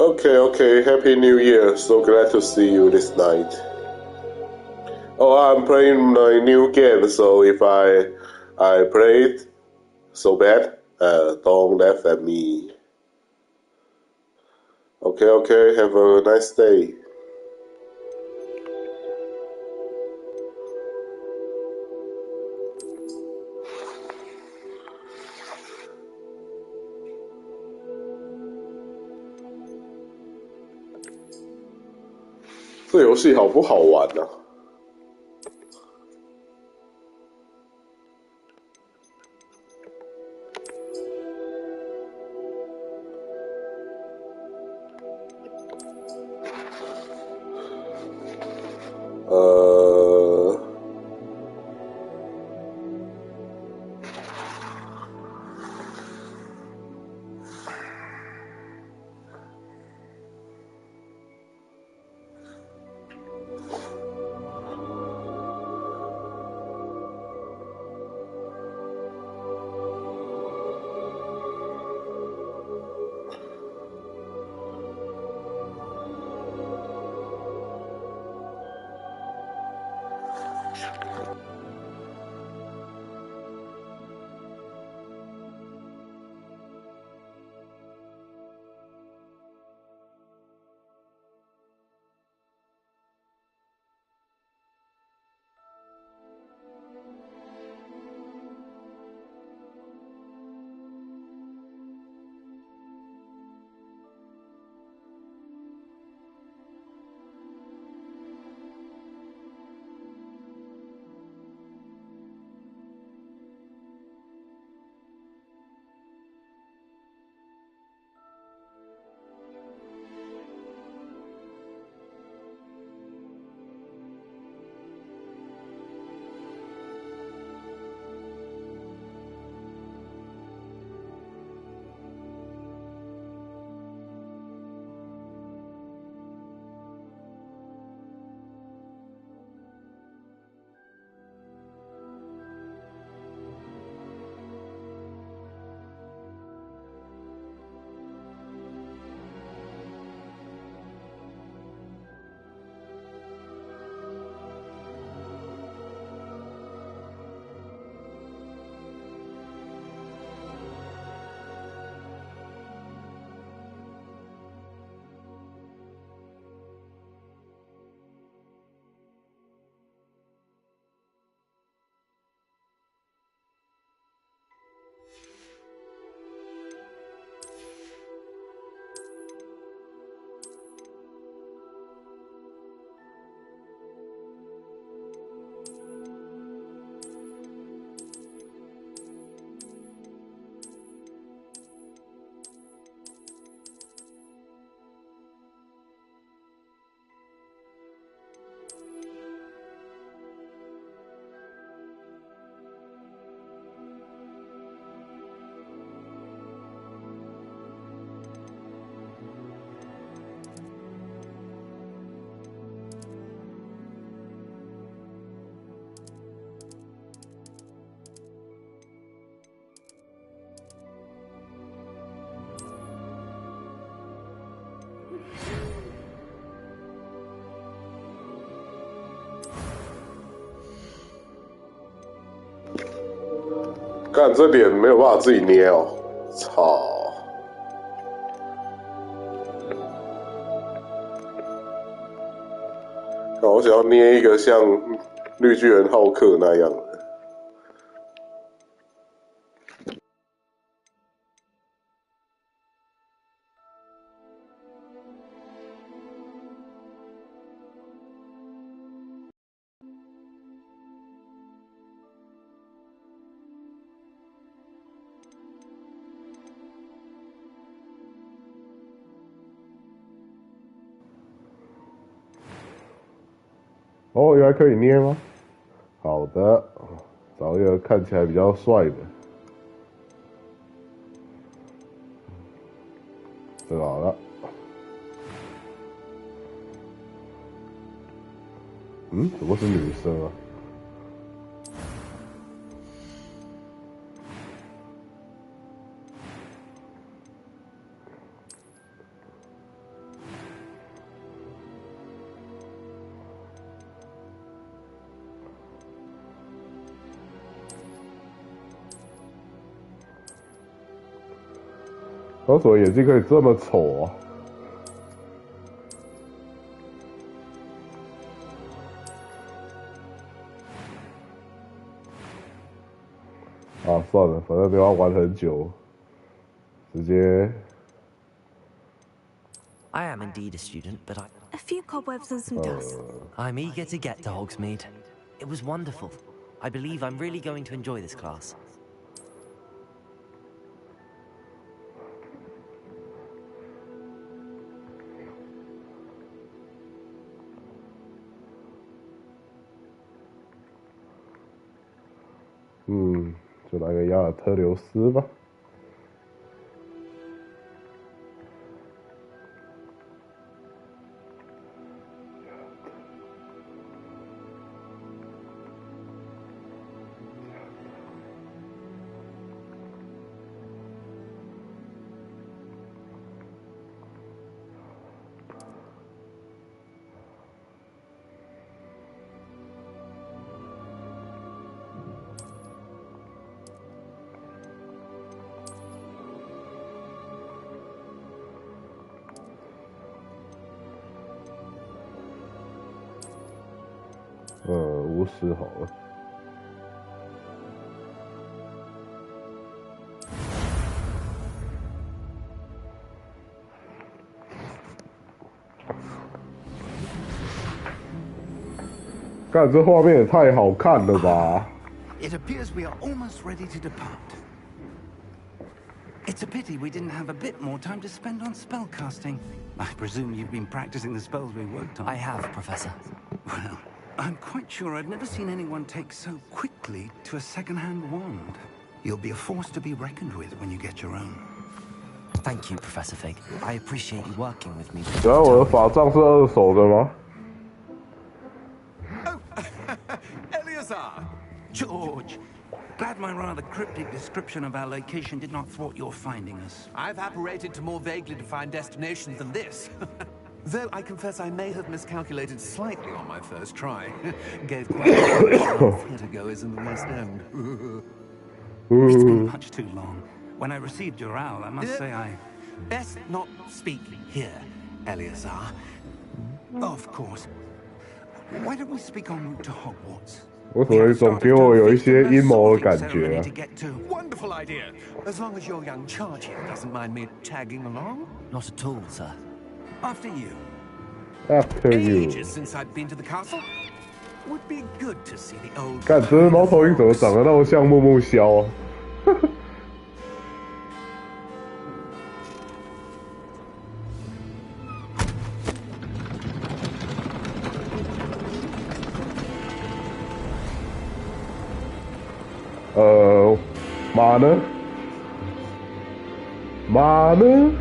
Okay, okay. Happy New Year. So glad to see you this night. Oh, I'm playing my new game, so if I play it so bad, don't laugh at me. Okay, okay. Have a nice day.这游戏好不好玩啊？干这脸没有办法自己捏哦，操！我想要捏一个像绿巨人浩克那样的。哦，原来可以捏吗？好的，找一个看起来比较帅的。这个好了。嗯，怎么是女生啊？为什么眼睛可以这么丑啊？啊，算了，反正都要玩很久，直接。I am indeed a student, but A few cobwebs and some dust. I'm eager to get to Hogsmeade. It was wonderful. I believe I'm really going to enjoy this class. — 就来个雅尔特留斯吧。50好了。干，这画面也太好看了吧 It appears we are almost ready to depart. It's a pity we didn't have a bit more time to spend on spellcasting. I presume you've been practicing the spells we worked on. I have, Professor. Well, I'm quite sure I've never seen anyone take so quickly to a second-hand wand. You'll be a force to be reckoned with when you get your own. Thank you, Professor Fig. I appreciate you working with me. 原来我的法杖是2手的吗？ Oh, Eleazar! George! Glad my rather cryptic description of our location did not thwart your finding us. I've apparated to more vaguely defined destinations than this. Though I confess I may have miscalculated slightly on my first try. Gave quite a lot of theatergoers in the West End. It's been much too long. When I received your owl, I must say I... Best not speak here, Eleazar. Of course. Why don't we speak en route to Hogwarts? 为什么总给我有一些阴谋的感觉啊 Wonderful idea. As long as your young charge here doesn't mind me tagging along. Not at all, sir. After you. After you. Ages since I've been to the castle. Would be good to see the old. 干，这只猫头鹰怎么长得那么像木木枭啊？马呢？马呢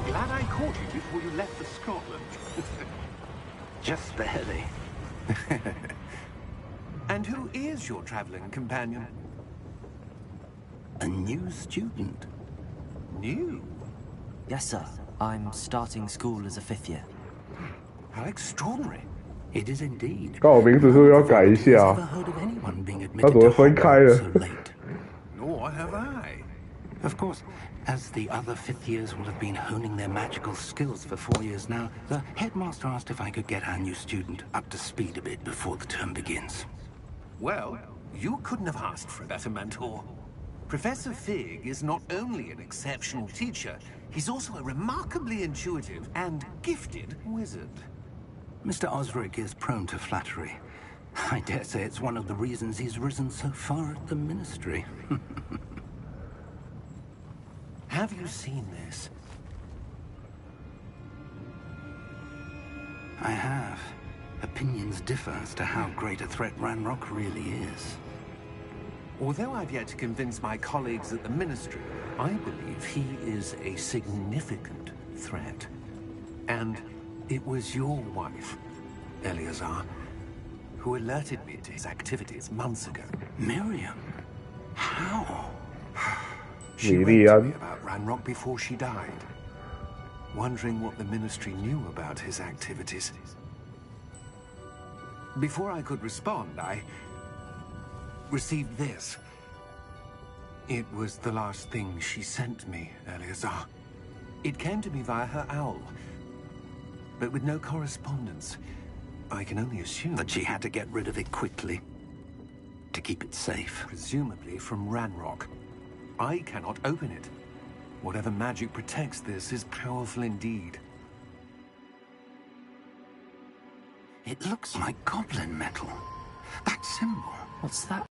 ？Glad I caught you before you left for Scotland. Just barely. And who is your traveling companion? A new student. New? Yes, sir. I'm starting school as a 5th year. How extraordinary. It is indeed. 刚好名字是不是要改一下？ Never heard of anyone being 它 admitted 怎么 to 分开了 Hogwarts so late. Nor have I. Of course, as the other 5th years will have been honing their magical skills for 4 years now, the headmaster asked if I could get our new student up to speed a bit before the term begins. Well, you couldn't have asked for a better mentor. Professor Fig is not only an exceptional teacher, he's also a remarkably intuitive and gifted wizard. Mr. Osric is prone to flattery. I dare say it's one of the reasons he's risen so far at the Ministry. Have you seen this? I have. Opinions differ as to how great a threat Ranrock really is. Although I've yet to convince my colleagues at the Ministry, I believe he is a significant threat. And it was your wife, Eleazar, who alerted me to his activities months ago. Miriam? How? She wrote to Miriam. me about Ranrock before she died, wondering what the Ministry knew about his activities. Before I could respond, I received this. It was the last thing she sent me, Eleazar. It came to me via her owl, but with no correspondence. I can only assume That she had to get rid of it quickly. To keep it safe. presumably from Ranrock. I cannot open it. Whatever magic protects this is powerful indeed. It looks like goblin metal. That symbol. What's that?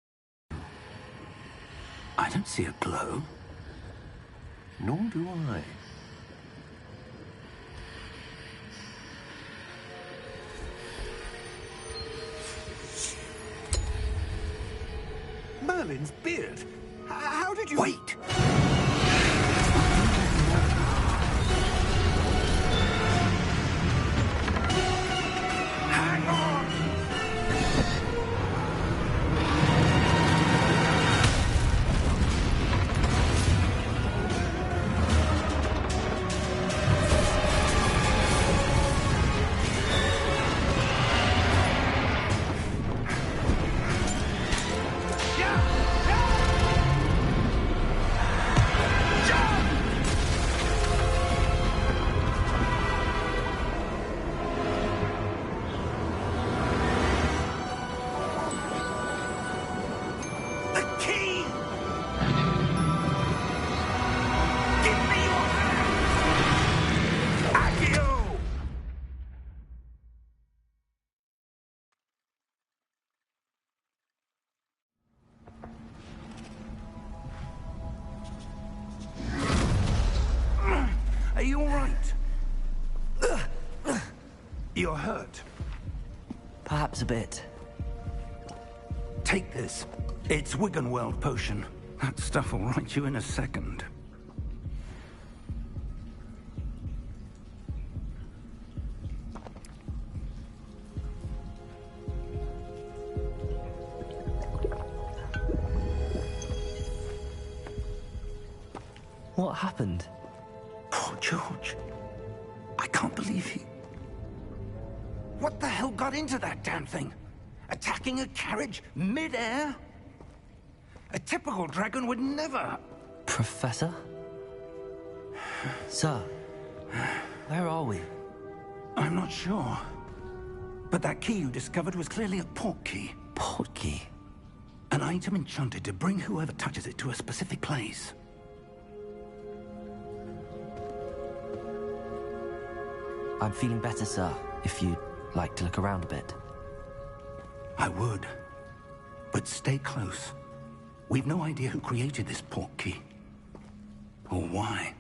I don't see a glow. Nor do I. Merlin's beard? How did you... Wait! Hang on! The key! Give me your hand! Accio! Are you all right? You're hurt. Perhaps a bit. Take this. It's Wiggenweld potion. That stuff will right you in a second. What happened? Poor George. I can't believe he... What the hell got into that damn thing? Attacking a carriage mid-air? A typical dragon would never... Professor? Sir, where are we? I'm not sure. But that key you discovered was clearly a port key. Port key? An item enchanted to bring whoever touches it to a specific place. I'm feeling better, sir, if you'd like to look around a bit. I would. But stay close. We've no idea who created this port key. Or why.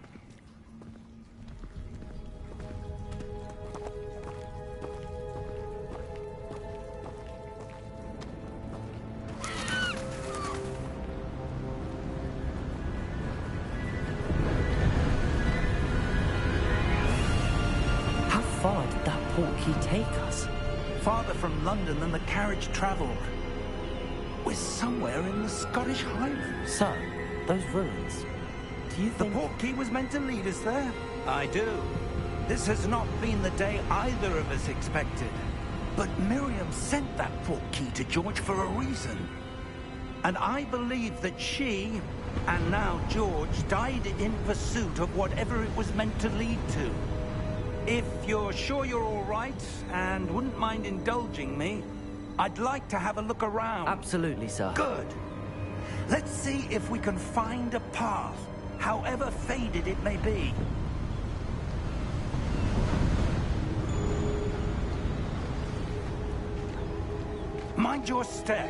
How far did that port key take us? Farther from London than the carriage traveled. We're somewhere in the Scottish Highlands. Sir, those ruins. Do you The think... port key was meant to lead us there? I do. This has not been the day either of us expected. But Miriam sent that port key to George for a reason. And I believe that she, and now George, died in pursuit of whatever it was meant to lead to. If you're sure you're all right, and wouldn't mind indulging me, I'd like to have a look around. Absolutely, sir. Good. Let's see if we can find a path, however faded it may be. Mind your step.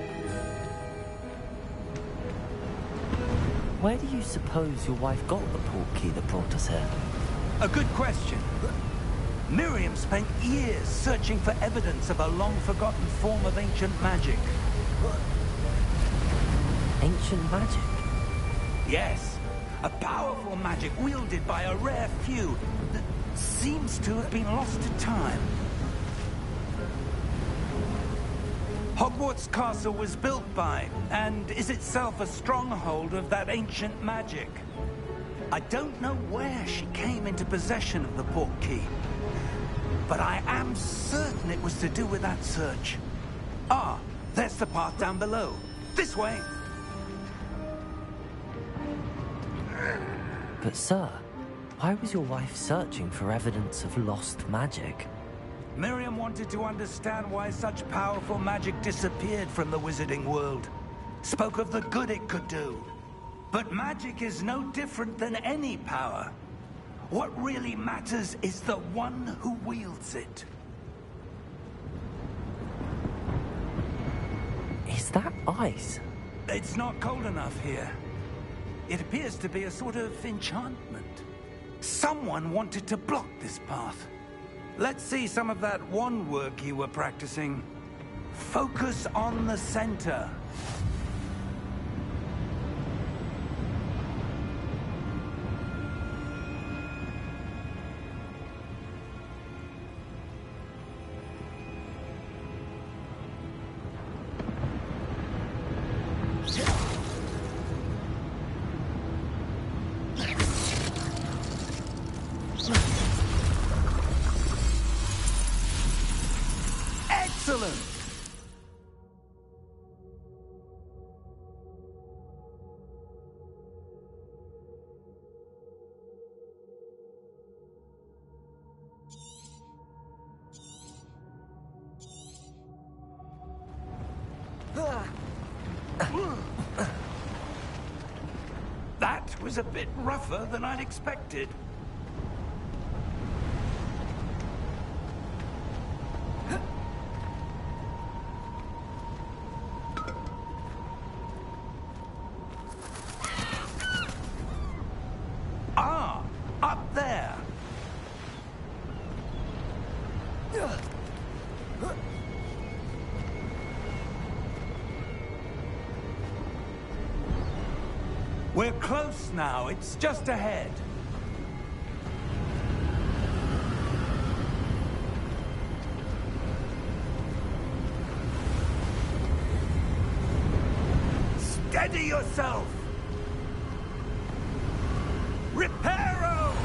Where do you suppose your wife got the portkey that brought us here? A good question. Miriam spent years searching for evidence of a long-forgotten form of ancient magic. Ancient magic? Yes, a powerful magic wielded by a rare few that seems to have been lost to time. Hogwarts Castle was built by, and is itself a stronghold of that ancient magic. I don't know where she came into possession of the portkey, but I am certain it was to do with that search. Ah, there's the path down below. This way! But sir, why was your wife searching for evidence of lost magic? Miriam wanted to understand why such powerful magic disappeared from the wizarding world. Spoke of the good it could do. But magic is no different than any power. What really matters is the one who wields it. Is that ice? It's not cold enough here. It appears to be a sort of enchantment. Someone wanted to block this path. Let's see some of that wand work you were practicing. Focus on the center. Excellent! That was a bit rougher than I'd expected. Ah, up there. We're close now. It's just ahead. Steady yourself. Reparo!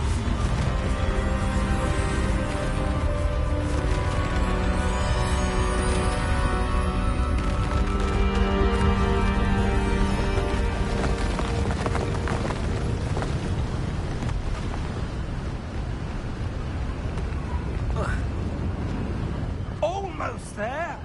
Almost there.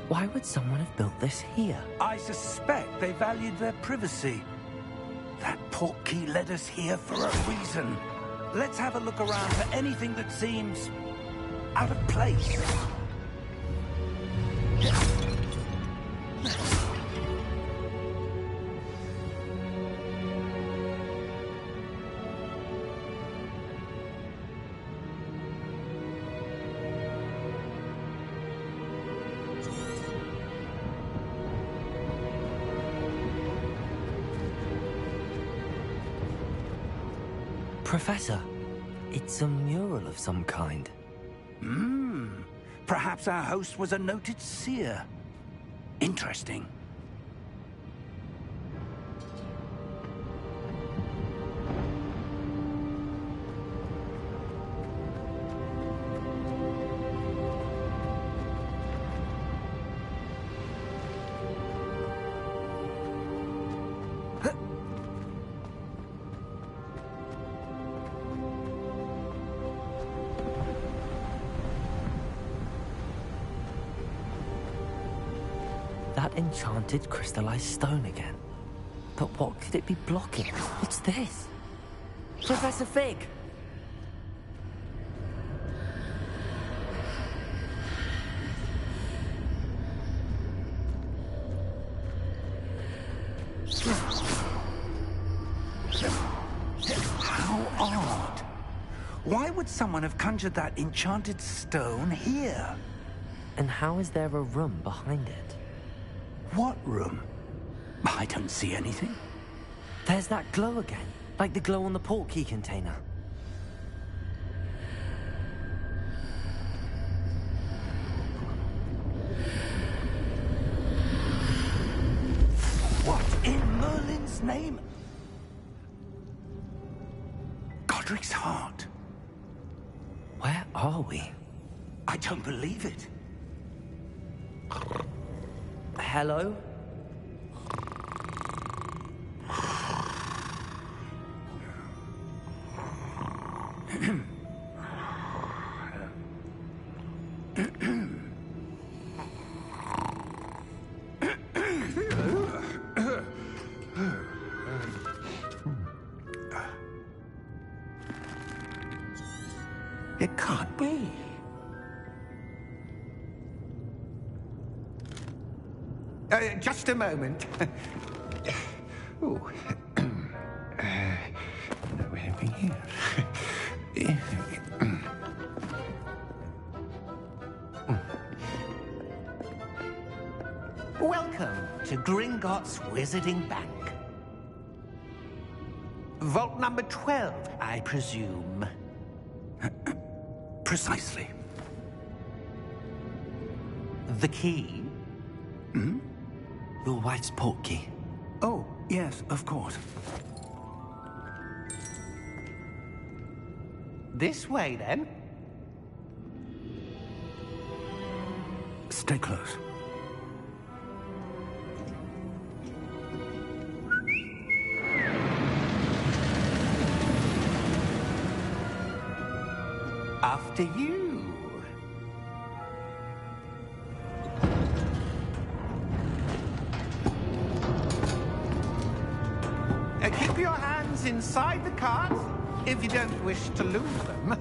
Why would someone have built this here? I suspect they valued their privacy. That portkey led us here for a reason. Let's have a look around for anything that seems out of place. Professor, it's a mural of some kind. Perhaps our host was a noted seer. Interesting. That enchanted crystallized stone again. But what could it be blocking? What's this? Professor Fig! How odd. Why would someone have conjured that enchanted stone here? And how is there a room behind it? What room? I don't see anything. There's that glow again, like the glow on the portkey container. What in Merlin's name? Godric's heart. Where are we? I don't believe it. Hello? It can't be. Just a moment. Oh. No, anything here. Welcome to Gringotts Wizarding Bank. Vault number 12, I presume. Precisely. The key? Your wife's portkey. Oh, yes, of course. This way, then. Stay close. After you. Keep your hands inside the cart if you don't wish to lose them.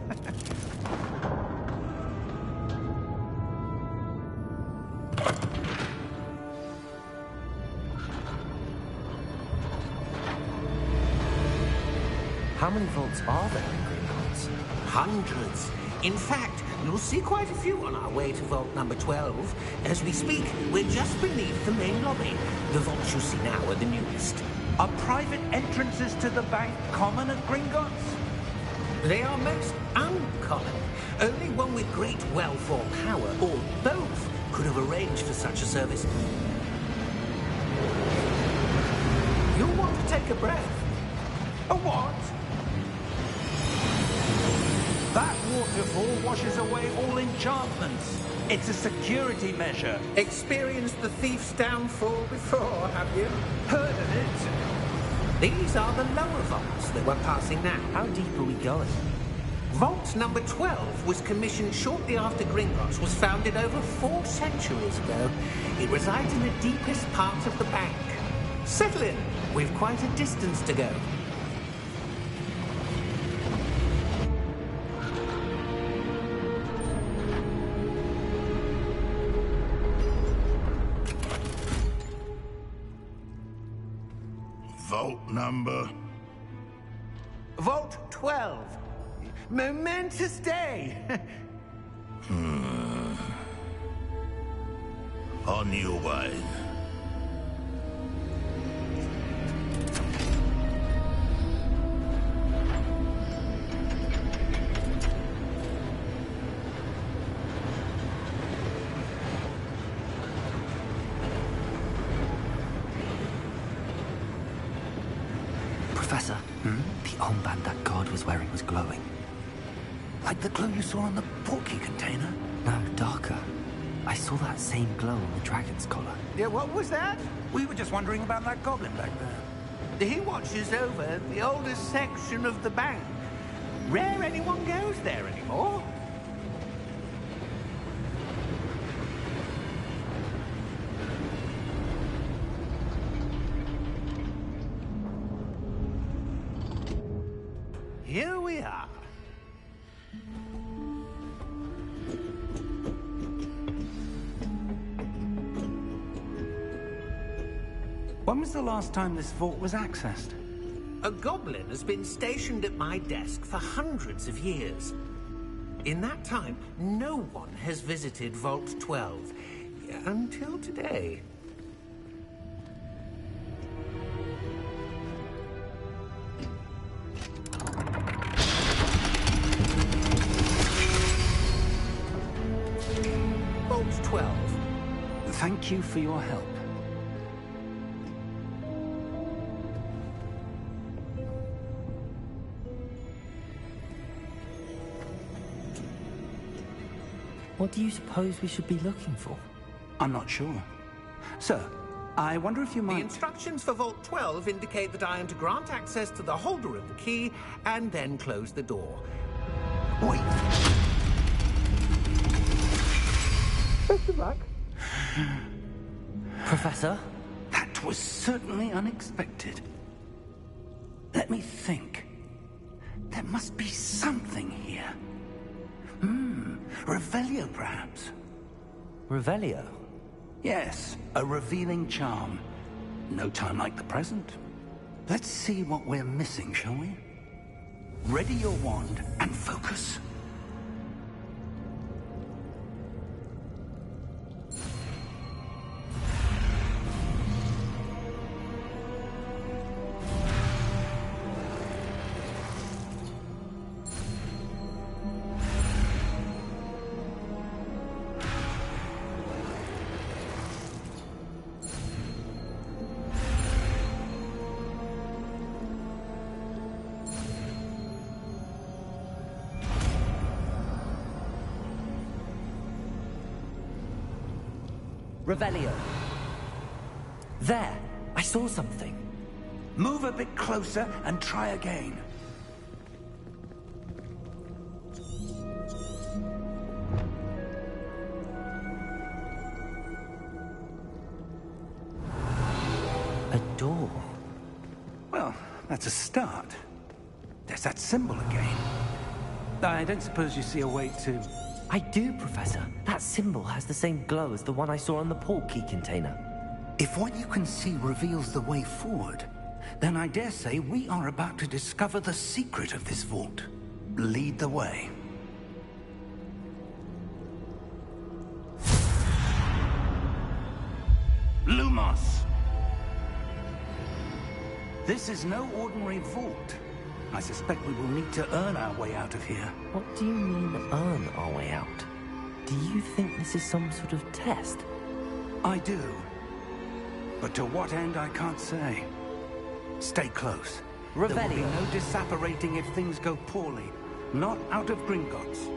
How many vaults are there in Gringotts? Hundreds. In fact, you'll see quite a few on our way to vault number 12. As we speak, we're just beneath the main lobby. The vaults you see now are the newest. Are private entrances to the bank common at Gringotts? They are most uncommon. Only one with great wealth or power, or both, could have arranged for such a service. You'll want to take a breath. A what? That waterfall washes away all enchantments. It's a security measure. Experienced the thief's downfall before, have you? Heard of it? These are the lower vaults that we're passing now. How deep are we going? Vault number 12 was commissioned shortly after Gringotts was founded over 4 centuries ago. It resides in the deepest part of the bank. Settle in. We've quite a distance to go. Vault number? Vault 12. Momentous day. On your way. Professor, the armband that guard was wearing was glowing. Like the glow you saw on the portkey container? No, darker. I saw that same glow on the dragon's collar. Yeah, what was that? We were just wondering about that goblin back there. He watches over the oldest section of the bank. Rare anyone goes there anymore. here we are. When was the last time this vault was accessed? A goblin has been stationed at my desk for hundreds of years. In that time, no one has visited Vault 12. Until today. Vault 12. Thank you for your help. What do you suppose we should be looking for? I'm not sure. Sir, I wonder if you might... The instructions for Vault 12 indicate that I am to grant access to the holder of the key and then close the door. Wait. Best of luck. Professor? That was certainly unexpected. Let me think. There must be something here. Revelio, perhaps? Revelio? Yes, a revealing charm. No time like the present. Let's see what we're missing, shall we? Ready your wand and focus. Revelio. There! I saw something. Move a bit closer and try again. A door. Well, that's a start. There's that symbol again. I don't suppose you see a way to... I do, Professor. That symbol has the same glow as the one I saw on the port key container. If what you can see reveals the way forward, then I dare say we are about to discover the secret of this vault. Lead the way. Lumos! This is no ordinary vault. I suspect we will need to earn our way out of here. What do you mean, earn our way out? Do you think this is some sort of test? I do. But to what end, I can't say. Stay close. There will be Revelio. no disapparating if things go poorly. Not out of Gringotts.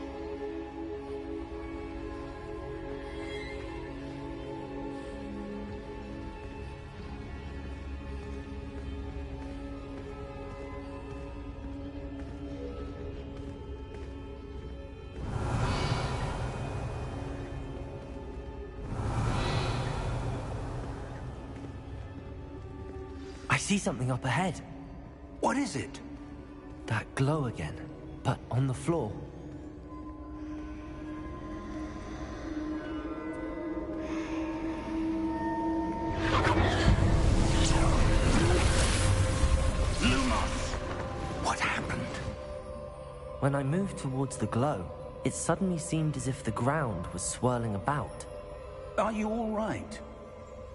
I see something up ahead. What is it? That glow again, but on the floor. Lumos! What happened? When I moved towards the glow, it suddenly seemed as if the ground was swirling about. Are you all right?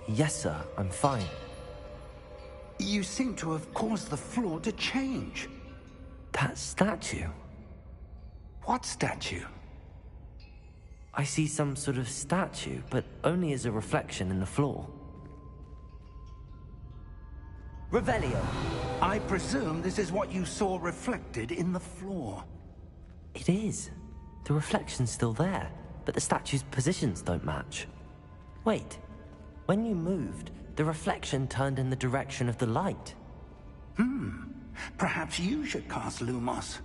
Yes, sir, I'm fine. You seem to have caused the floor to change. That statue. What statue? I see some sort of statue, but only as a reflection in the floor. Revelio. I presume this is what you saw reflected in the floor. It is. The reflection's still there, but the statue's positions don't match. Wait. When you moved, the reflection turned in the direction of the light. Perhaps you should cast Lumos.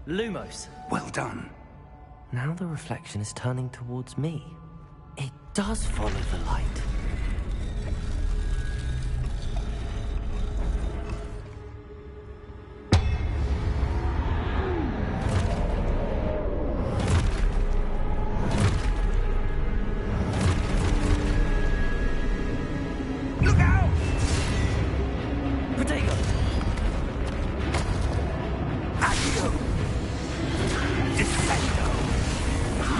Lumos. Well done. Now the reflection is turning towards me. It does follow the light. Look out! Protego! Accio! Descendo!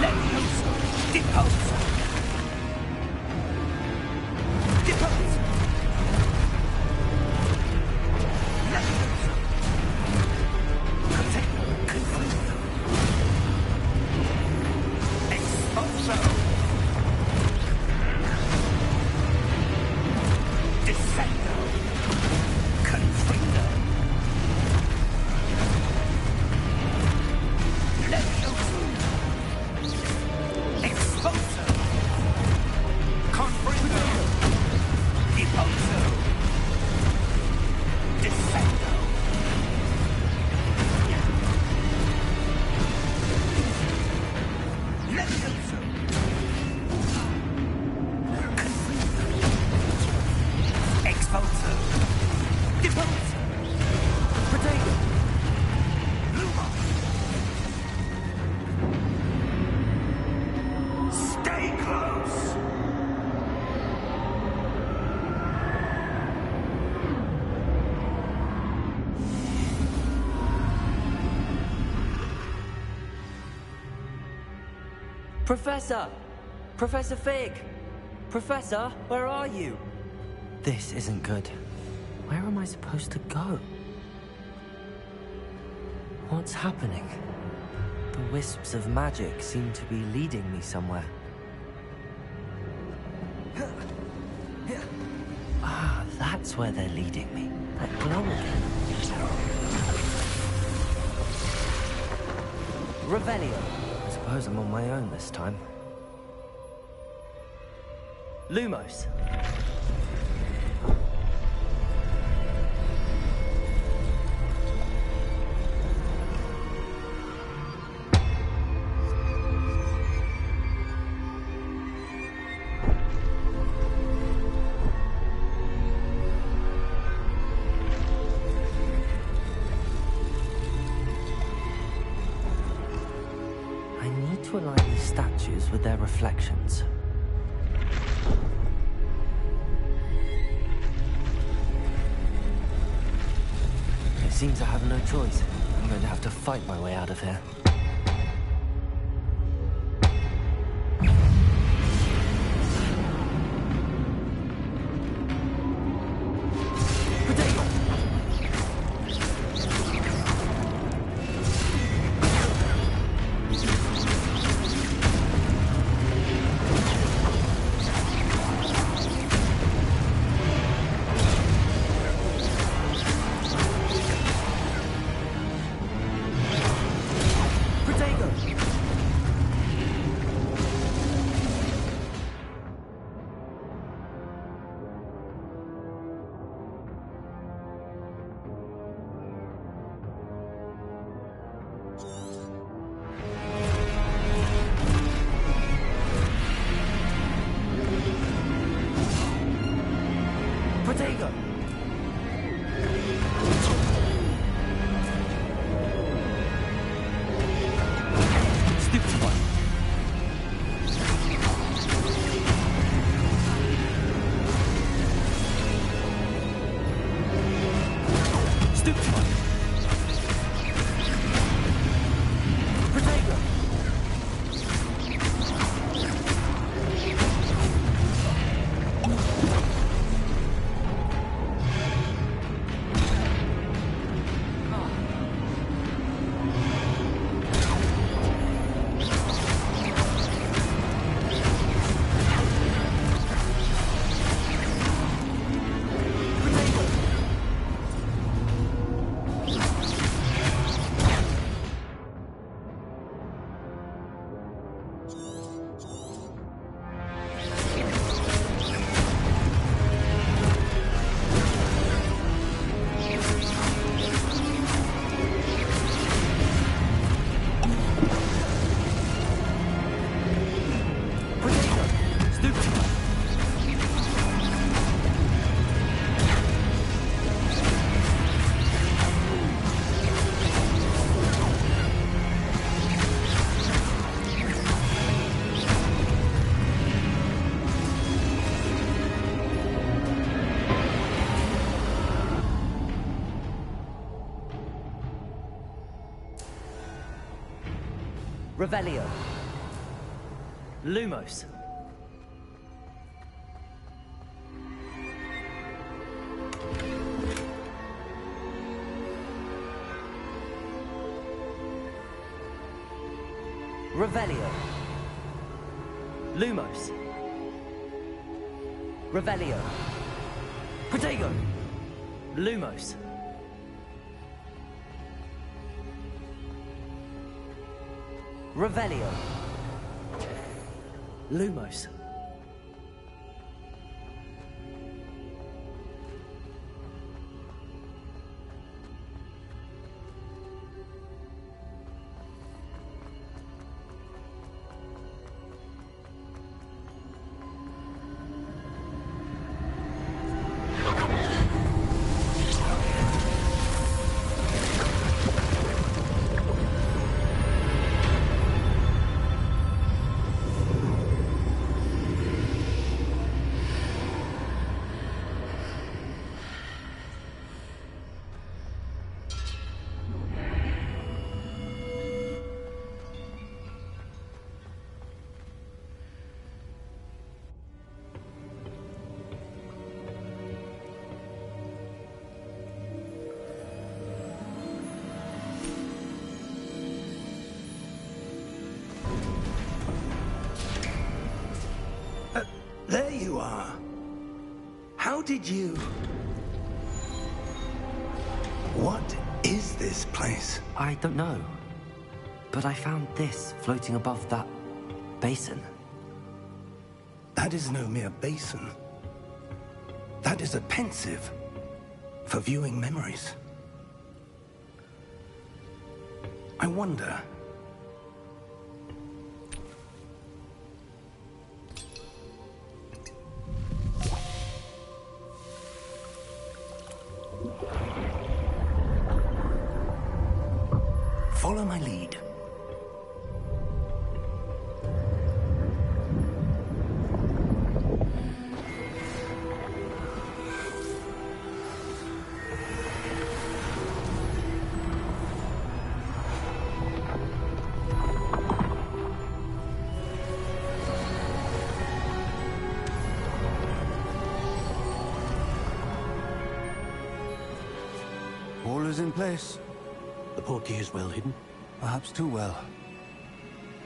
Levioso! Deposo! Deposo! Levioso! Protego! Confuso! Exposo! Descendo! Confuso! Levioso! Exposo! Confringo! Deposo! Descendo! Levioso! Confringo! Exposo! Deposo! Protego! Luma! Stay close! Professor! Professor Fig! Professor, where are you? This isn't good. Where am I supposed to go? What's happening? The wisps of magic seem to be leading me somewhere. Ah, that's where they're leading me. That glow again. Revelio. I suppose I'm on my own this time. Lumos. I need to align these statues with their reflections. It seems I have no choice. I'm going to have to fight my way out of here. Protego! Protego! Protego! Stupid one. Stupid one. Protego! Revelio. Lumos. Revelio. Lumos. Revelio. Protego. Lumos. Revelio. Lumos. There you are. How did you... What is this place? I don't know. But I found this floating above that basin. That is no mere basin. That is a pensive for viewing memories. I wonder... Follow my lead. All is in place. The portkey is well hidden. Perhaps too well.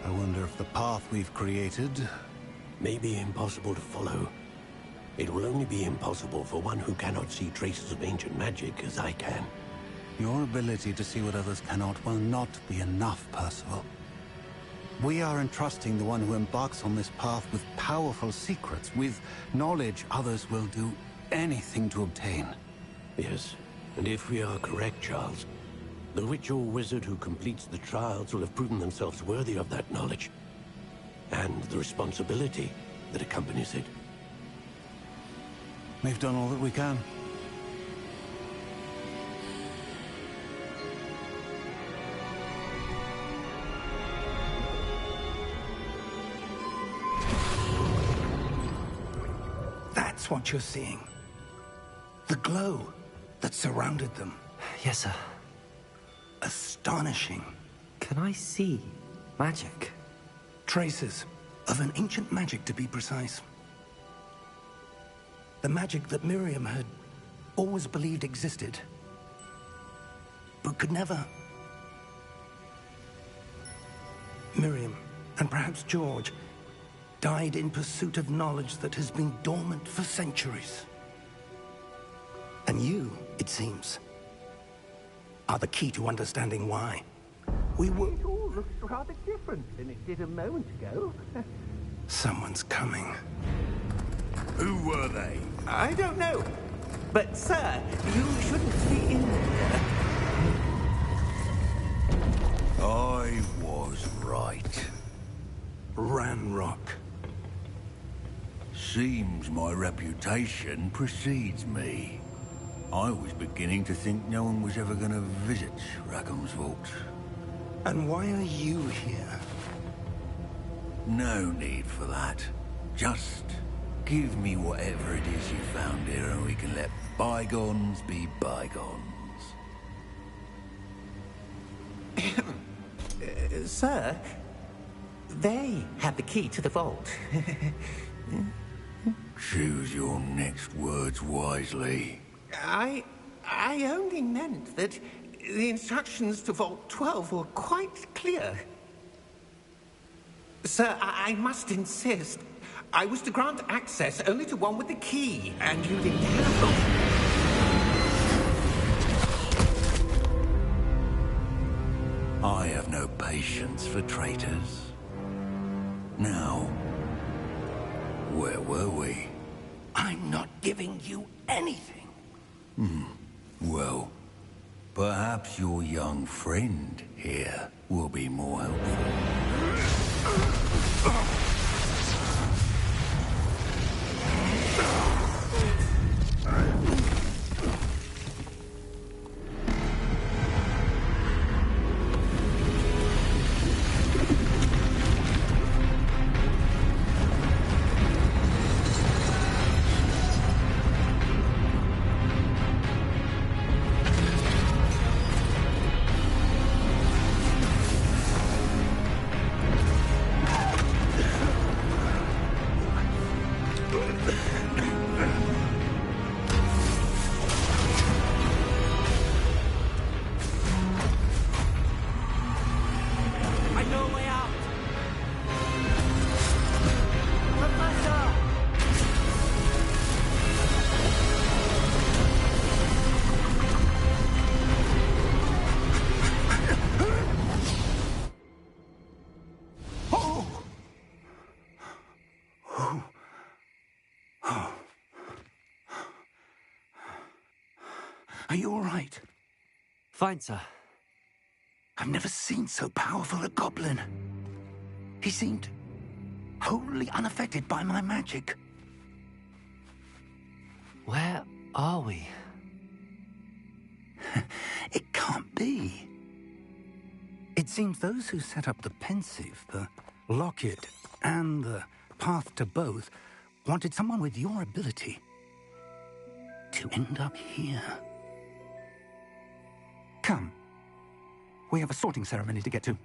I wonder if the path we've created... May be impossible to follow. It will only be impossible for one who cannot see traces of ancient magic as I can. Your ability to see what others cannot will not be enough, Percival. We are entrusting the one who embarks on this path with powerful secrets, with knowledge others will do anything to obtain. Yes, and if we are correct, Charles, the witch or wizard who completes the trials will have proven themselves worthy of that knowledge, and the responsibility that accompanies it. We've done all that we can. That's what you're seeing. The glow that surrounded them. Yes, sir. Astonishing. Can I see magic? Traces of an ancient magic, to be precise. The magic that Miriam had always believed existed, but could never. Miriam, and perhaps George, died in pursuit of knowledge that has been dormant for centuries. And you, it seems, are the key to understanding why. We were... It all looks rather different than it did a moment ago. Someone's coming. Who were they? I don't know. But, sir, you shouldn't be in there. I was right. Ranrock. Seems my reputation precedes me. I was beginning to think no one was ever going to visit Rackham's vault. And why are you here? No need for that. Just give me whatever it is you found here and we can let bygones be bygones. Sir, they have the key to the vault. Choose your next words wisely. I only meant that the instructions to Vault 12 were quite clear. Sir, I must insist. I was to grant access only to one with the key, and you didn't have I have no patience for traitors. Now, where were we? I'm not giving you anything. Well, perhaps your young friend here will be more helpful. Are you all right? Fine, sir. I've never seen so powerful a goblin. He seemed wholly unaffected by my magic. Where are we? It can't be. It seems those who set up the pensive, the locket, and the path to both wanted someone with your ability to end up here. Come. We have a sorting ceremony to get to.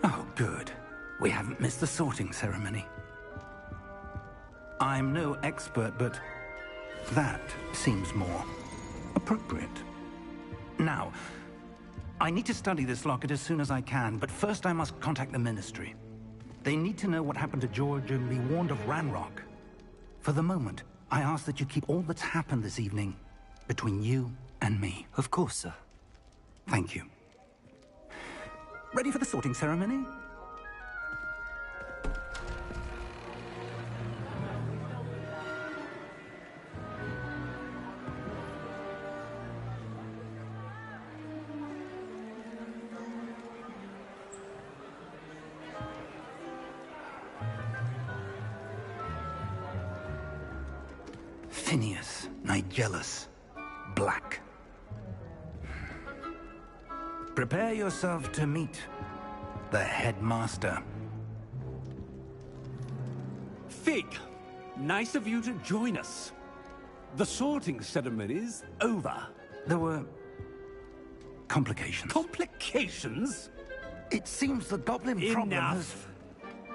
Oh, good. We haven't missed the sorting ceremony. I'm no expert, but that seems more appropriate. Now, I need to study this locket as soon as I can, but first I must contact the Ministry. They need to know what happened to George and be warned of Ranrock. For the moment, I ask that you keep all that's happened this evening between you and me. Of course, sir. Thank you. Ready for the sorting ceremony? Phineas, Nigellus, Black. Prepare yourself to meet the headmaster. Fig, nice of you to join us. The sorting ceremony's over. There were complications. Complications? It seems the goblin problem has... Enough!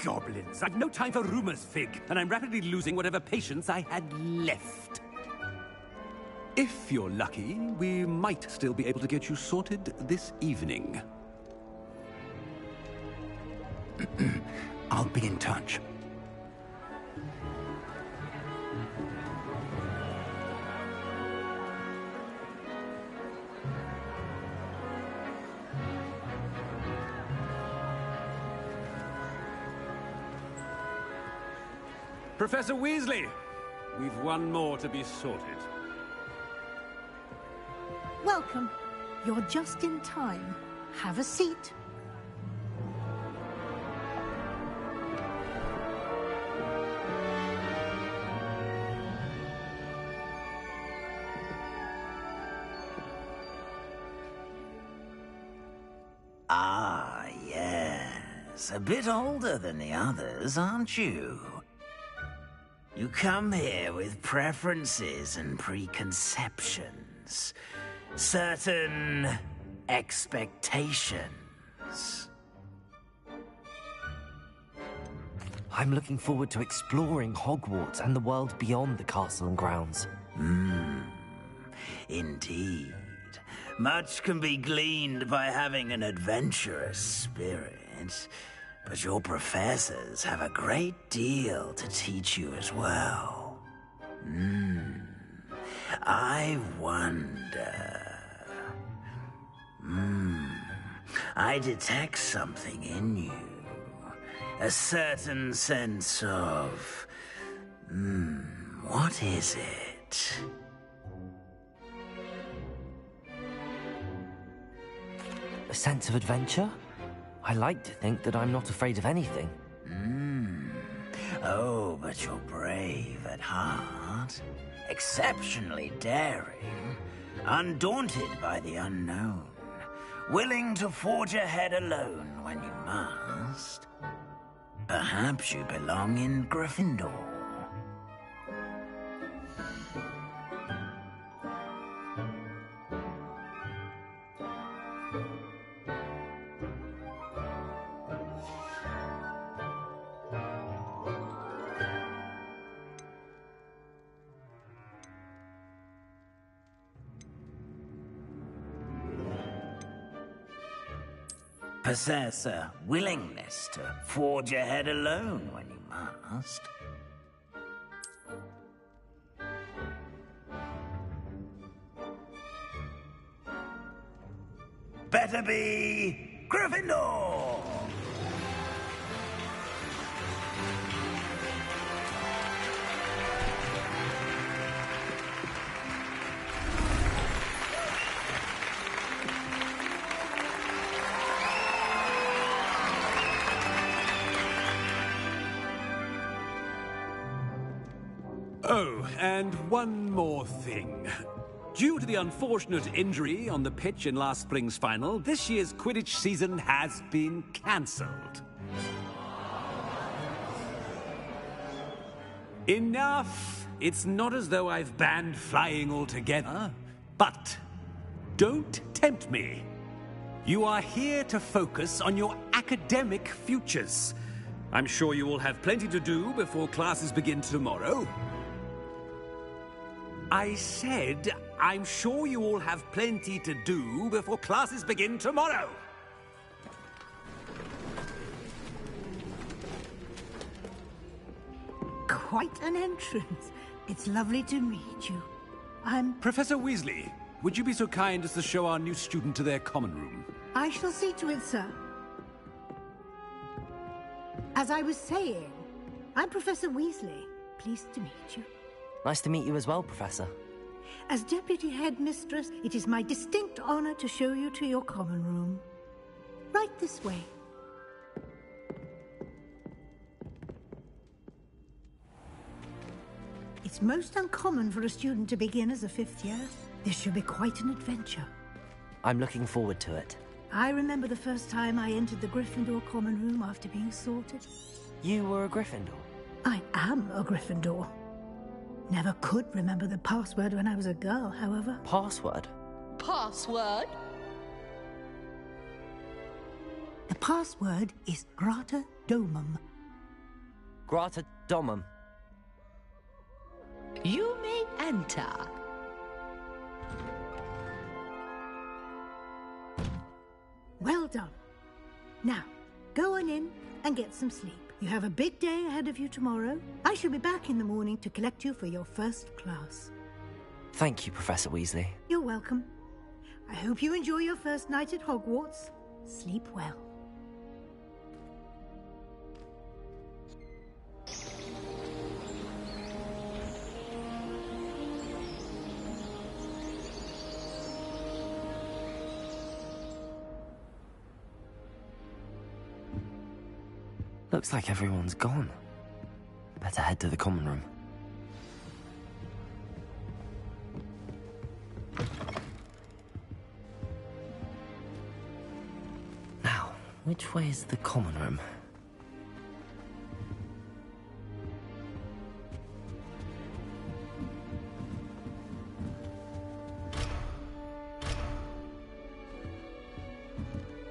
Goblins. I've no time for rumors, Fig, and I'm rapidly losing whatever patience I had left. If you're lucky, we might still be able to get you sorted this evening. I'll be in touch. Professor Weasley, we've one more to be sorted. Welcome. You're just in time. Have a seat. Ah, yes. A bit older than the others, aren't you? You come here with preferences and preconceptions. Certain expectations. I'm looking forward to exploring Hogwarts and the world beyond the castle and grounds. Indeed. Much can be gleaned by having an adventurous spirit, but your professors have a great deal to teach you as well. I wonder... I detect something in you. A certain sense of... what is it? A sense of adventure? I like to think that I'm not afraid of anything. Oh, but you're brave at heart. Exceptionally daring. Undaunted by the unknown. Willing to forge ahead alone when you must. Perhaps you belong in Gryffindor. Possess a willingness to forge ahead alone when you must. Better be Gryffindor! Oh, and one more thing. Due to the unfortunate injury on the pitch in last spring's final, this year's Quidditch season has been cancelled. Enough! It's not as though I've banned flying altogether. But don't tempt me. You are here to focus on your academic futures. I'm sure you will have plenty to do before classes begin tomorrow. I said, I'm sure you all have plenty to do before classes begin tomorrow. Quite an entrance. It's lovely to meet you. I'm... Professor Weasley, would you be so kind as to show our new student to their common room? I shall see to it, sir. As I was saying, I'm Professor Weasley. Pleased to meet you. Nice to meet you as well, Professor. As Deputy Headmistress, it is my distinct honor to show you to your common room. Right this way. It's most uncommon for a student to begin as a 5th year. This should be quite an adventure. I'm looking forward to it. I remember the first time I entered the Gryffindor common room after being sorted. You were a Gryffindor? I am a Gryffindor. Never could remember the password when I was a girl, however. Password? Password? The password is Grata Domum. Grata Domum. You may enter. Well done. Now, go on in and get some sleep. You have a big day ahead of you tomorrow. I shall be back in the morning to collect you for your first class. Thank you, Professor Weasley. You're welcome. I hope you enjoy your first night at Hogwarts. Sleep well. Looks like everyone's gone. Better head to the common room. Now, which way is the common room?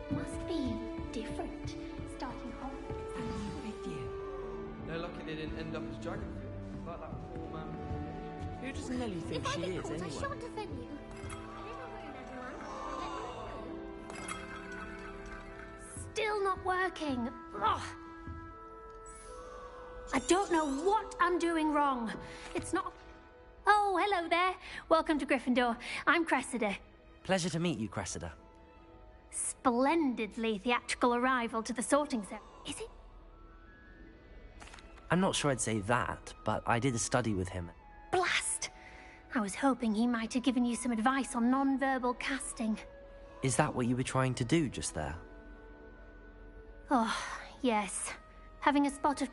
Must be different, starting off. They're lucky they didn't end up as dragon fruit, like that poor man. Who does Nelly think she is, anyway? I shan't offend you. I don't know where everyone. Still not working. Ugh. I don't know what I'm doing wrong. It's not... Oh, hello there. Welcome to Gryffindor. I'm Cressida. Pleasure to meet you, Cressida. Splendidly theatrical arrival to the sorting cell. Is it? I'm not sure I'd say that, but I did a study with him. Blast! I was hoping he might have given you some advice on non-verbal casting. Is that what you were trying to do just there? Oh, yes. Having a spot of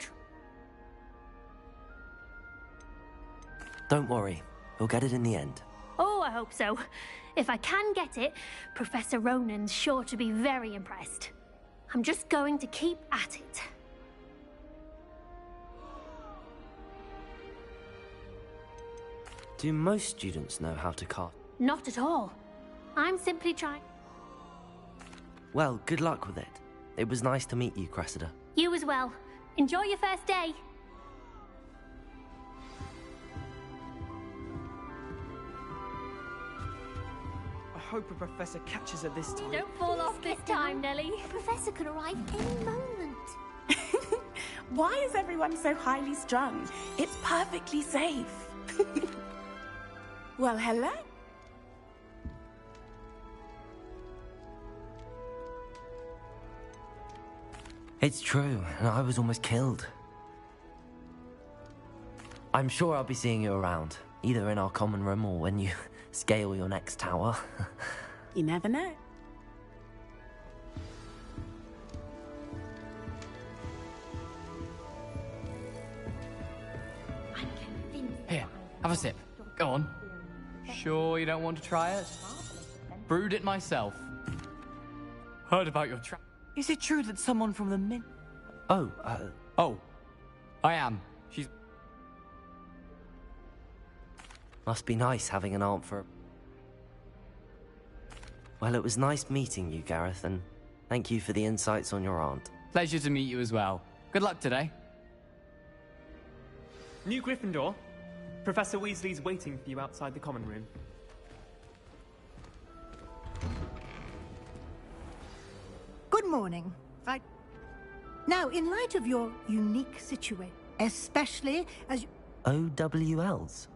Don't worry. We'll get it in the end. Oh, I hope so. If I can get it, Professor Ronan's sure to be very impressed. I'm just going to keep at it. Do most students know how to cast? Not at all. I'm simply trying... Well, good luck with it. It was nice to meet you, Cressida. You as well. Enjoy your first day. I hope a professor catches her this time. Don't fall off this time, Nelly. A professor could arrive any moment. Why is everyone so highly strung? It's perfectly safe. Well, hello. It's true, and I was almost killed. I'm sure I'll be seeing you around, either in our common room or when you scale your next tower. You never know. Here, have a sip. Go on. Sure you don't want to try it? Brewed it myself. Heard about your Is it true that someone from the Mint... Oh, I am. She's... Must be nice having an aunt for... Well, it was nice meeting you, Gareth, and thank you for the insights on your aunt. Pleasure to meet you as well. Good luck today. New Gryffindor. Professor Weasley's waiting for you outside the common room. Good morning. Now, in light of your unique situation, especially as you... OWLs?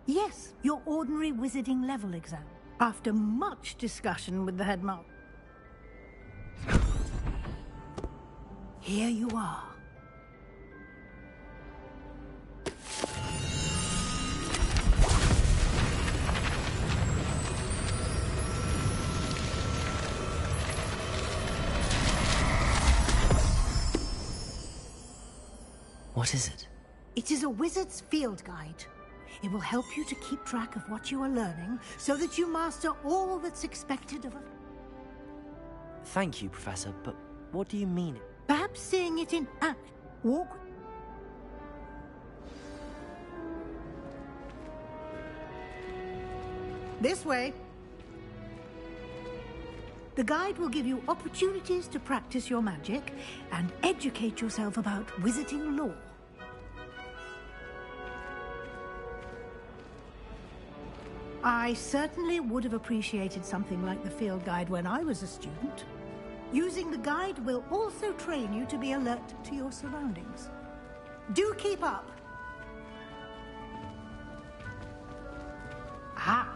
Yes, your ordinary wizarding level exam. After much discussion with the headmaster, here you are. What is it? It is a wizard's field guide. It will help you to keep track of what you are learning so that you master all that's expected of a... Thank you, Professor, but what do you mean? Perhaps seeing it in act. Walk... This way. The guide will give you opportunities to practice your magic and educate yourself about wizarding lore. I certainly would have appreciated something like the field guide when I was a student. Using the guide will also train you to be alert to your surroundings. Do keep up. Ah,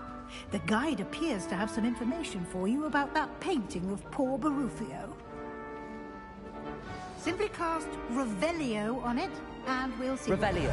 the guide appears to have some information for you about that painting of poor Barufio. Simply cast Revelio on it, and we'll see. Revelio.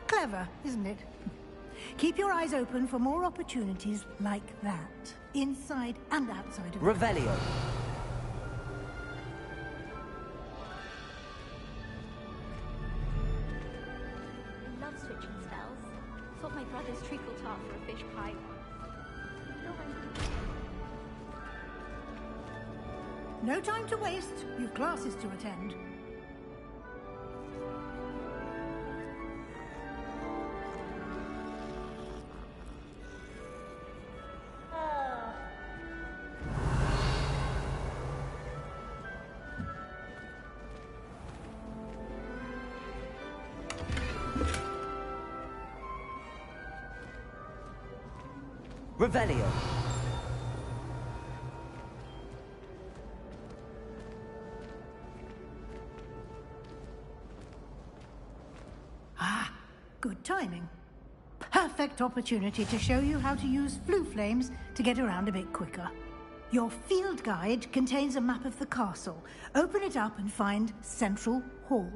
Clever, isn't it? Keep your eyes open for more opportunities like that, inside and outside of... Revelio. I love switching spells. Thought my brother's treacle tart for a fish pie once. No time to waste. You've classes to attend. Revelio. Ah, good timing. Perfect opportunity to show you how to use flue flames to get around a bit quicker. Your field guide contains a map of the castle. Open it up and find Central Hall.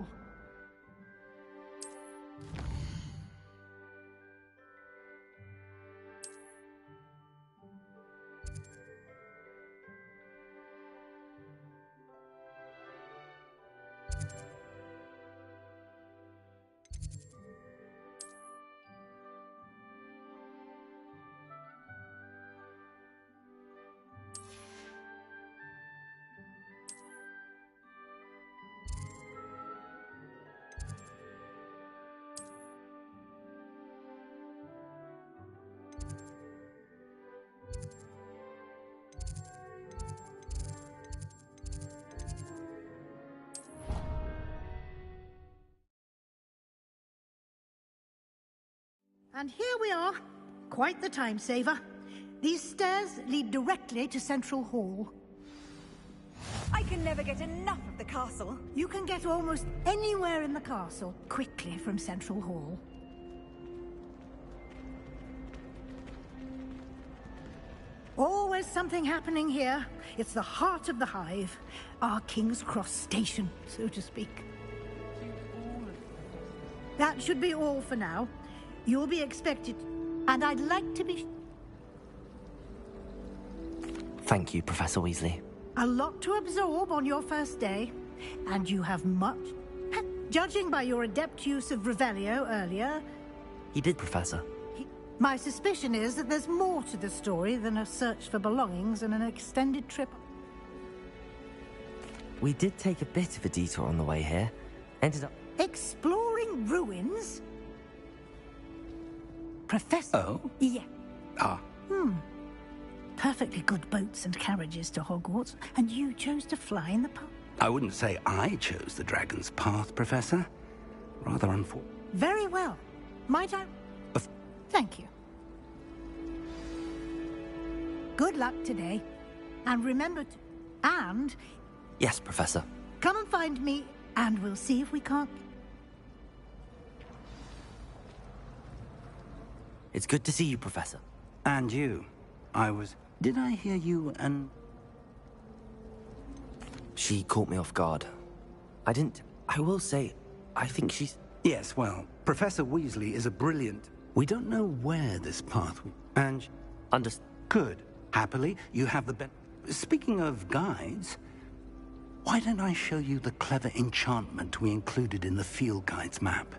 And here we are. Quite the time saver. These stairs lead directly to Central Hall. I can never get enough of the castle. You can get almost anywhere in the castle quickly from Central Hall. Always something happening here. It's the heart of the hive. Our King's Cross station, so to speak. That should be all for now. You'll be expected, and I'd like to be... Thank you, Professor Weasley. A lot to absorb on your first day, and you have much... Judging by your adept use of Revelio earlier... He did, Professor. My suspicion is that there's more to the story than a search for belongings and an extended trip. We did take a bit of a detour on the way here. Ended up... Exploring ruins? Professor? Oh? Yeah. Ah. Perfectly good boats and carriages to Hogwarts, and you chose to fly in the park. I wouldn't say I chose the Dragon's Path, Professor. Rather unfortunate. Very well. Might I... Thank you. Good luck today. And remember to... And... Yes, Professor. Come and find me, and we'll see if we can't... It's good to see you, Professor. And you. Did I hear you and... She caught me off guard. I will say, I think she's... Yes, well, Professor Weasley is a brilliant... We don't know where this path... And... Good. Happily, you have the Speaking of guides, why don't I show you the clever enchantment we included in the field guide's map?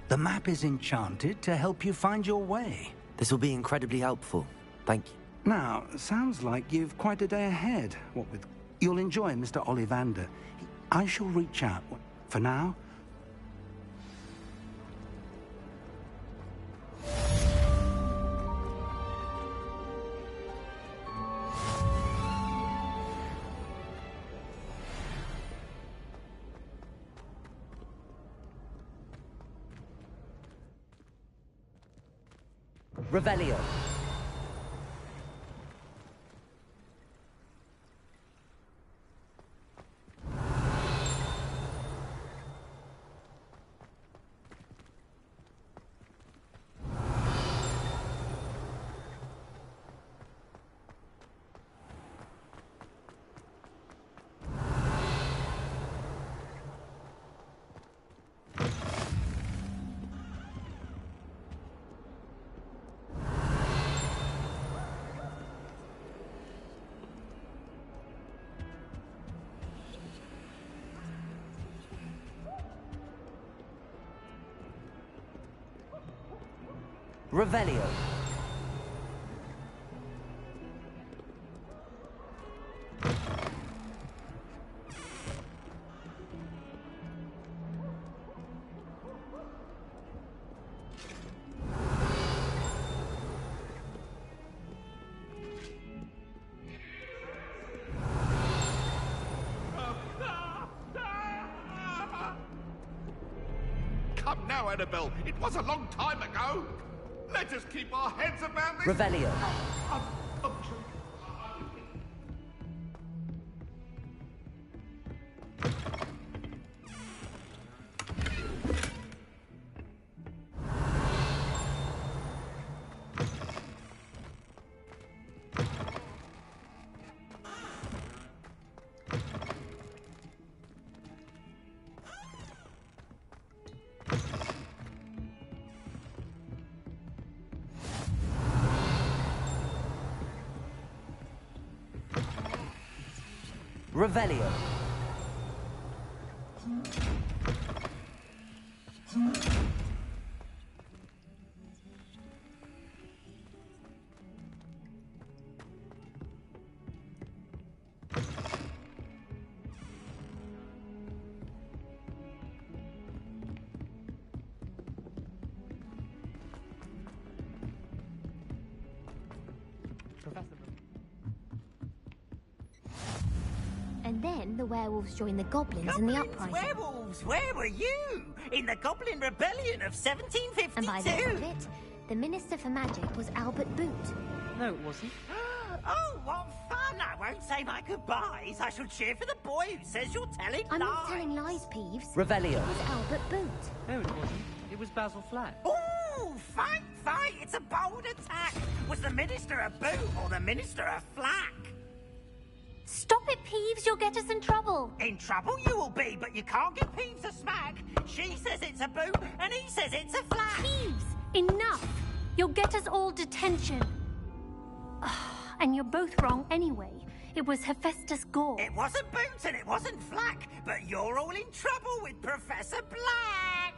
The map is enchanted to help you find your way. This will be incredibly helpful. Thank you. Now, sounds like you've quite a day ahead. What with... You'll enjoy Mr. Ollivander. I shall reach out. For now... Revelio. Revelio. Come now, Annabelle. It was a long time ago. Let us keep our heads about this. Revelio. Revelio. And then the werewolves joined the goblins in the uprising. Werewolves, where were you? In the Goblin Rebellion of 1752? And by the end of it, the Minister for Magic was Albert Boot. No, it wasn't. Oh, what fun! on, I won't say my goodbyes. I shall cheer for the boy who says you're telling I'm lies. not telling lies, Peeves. Revelio. It was Albert Boot. No, it wasn't. It was Basil Flack. Ooh, fight, fight. It's a bold attack. Was the Minister a boot or the Minister a flack? Stop it, Peeves. You'll get us in trouble. In trouble you will be, but you can't give Peeves a smack. She says it's a boot, and he says it's a flack. Peeves, enough. You'll get us all detention. And you're both wrong anyway. It was Hephaestus Gore. It wasn't boot and it wasn't flack, but you're all in trouble with Professor Black.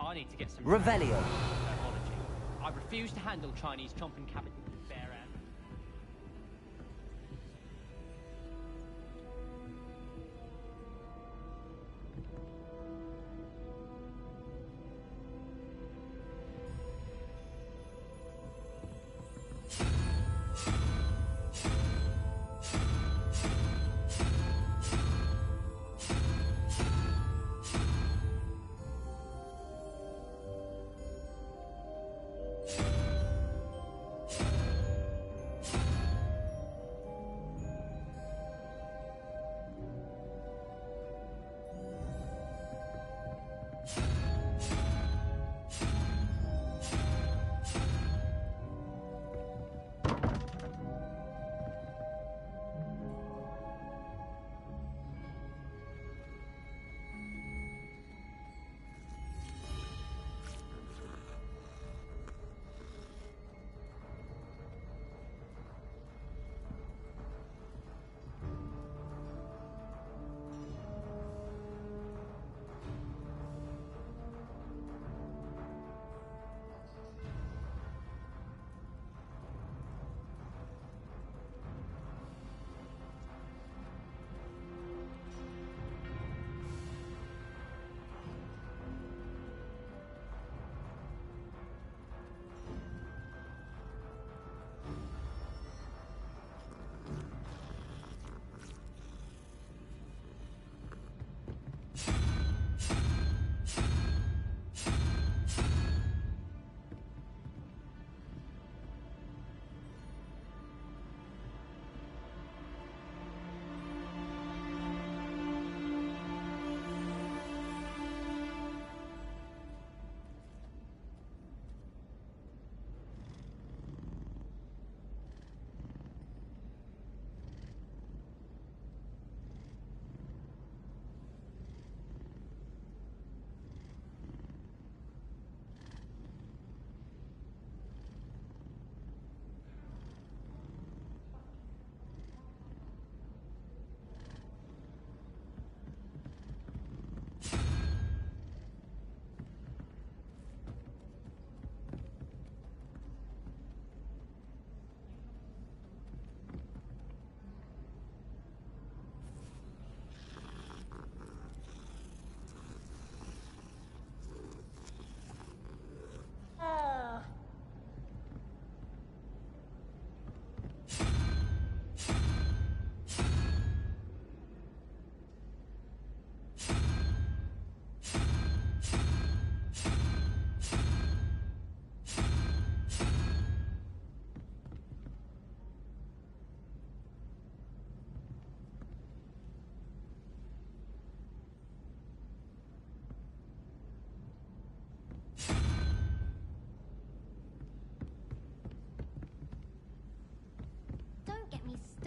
I need to get some Revelio. terminology. I refuse to handle Chinese chomping cabbage with bare hands.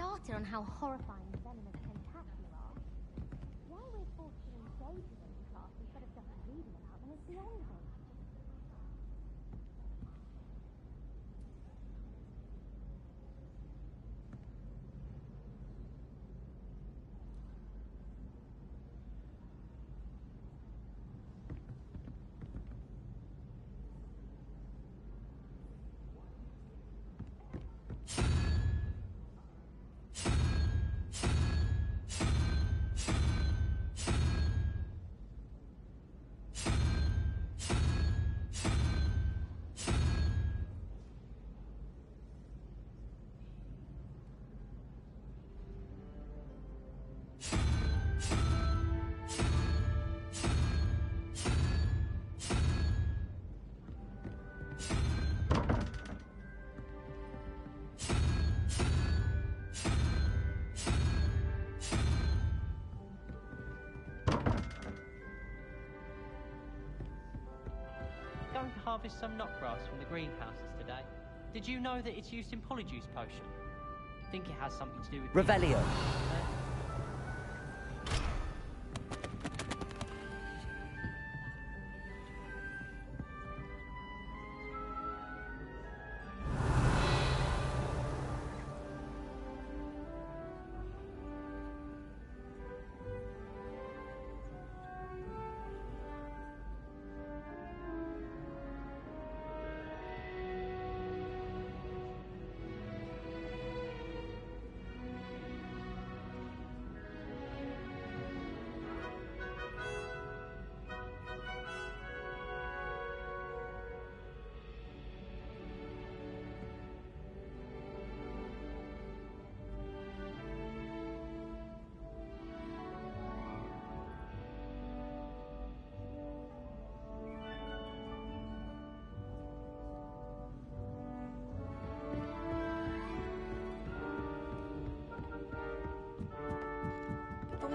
started on how horrifying the venomous tentacula are. Why we're forced to engage with them in class instead of just reading about them is beyond me. going to harvest some knotgrass from the greenhouses today. Did you know that it's used in polyjuice potion? I think it has something to do with... Revelio.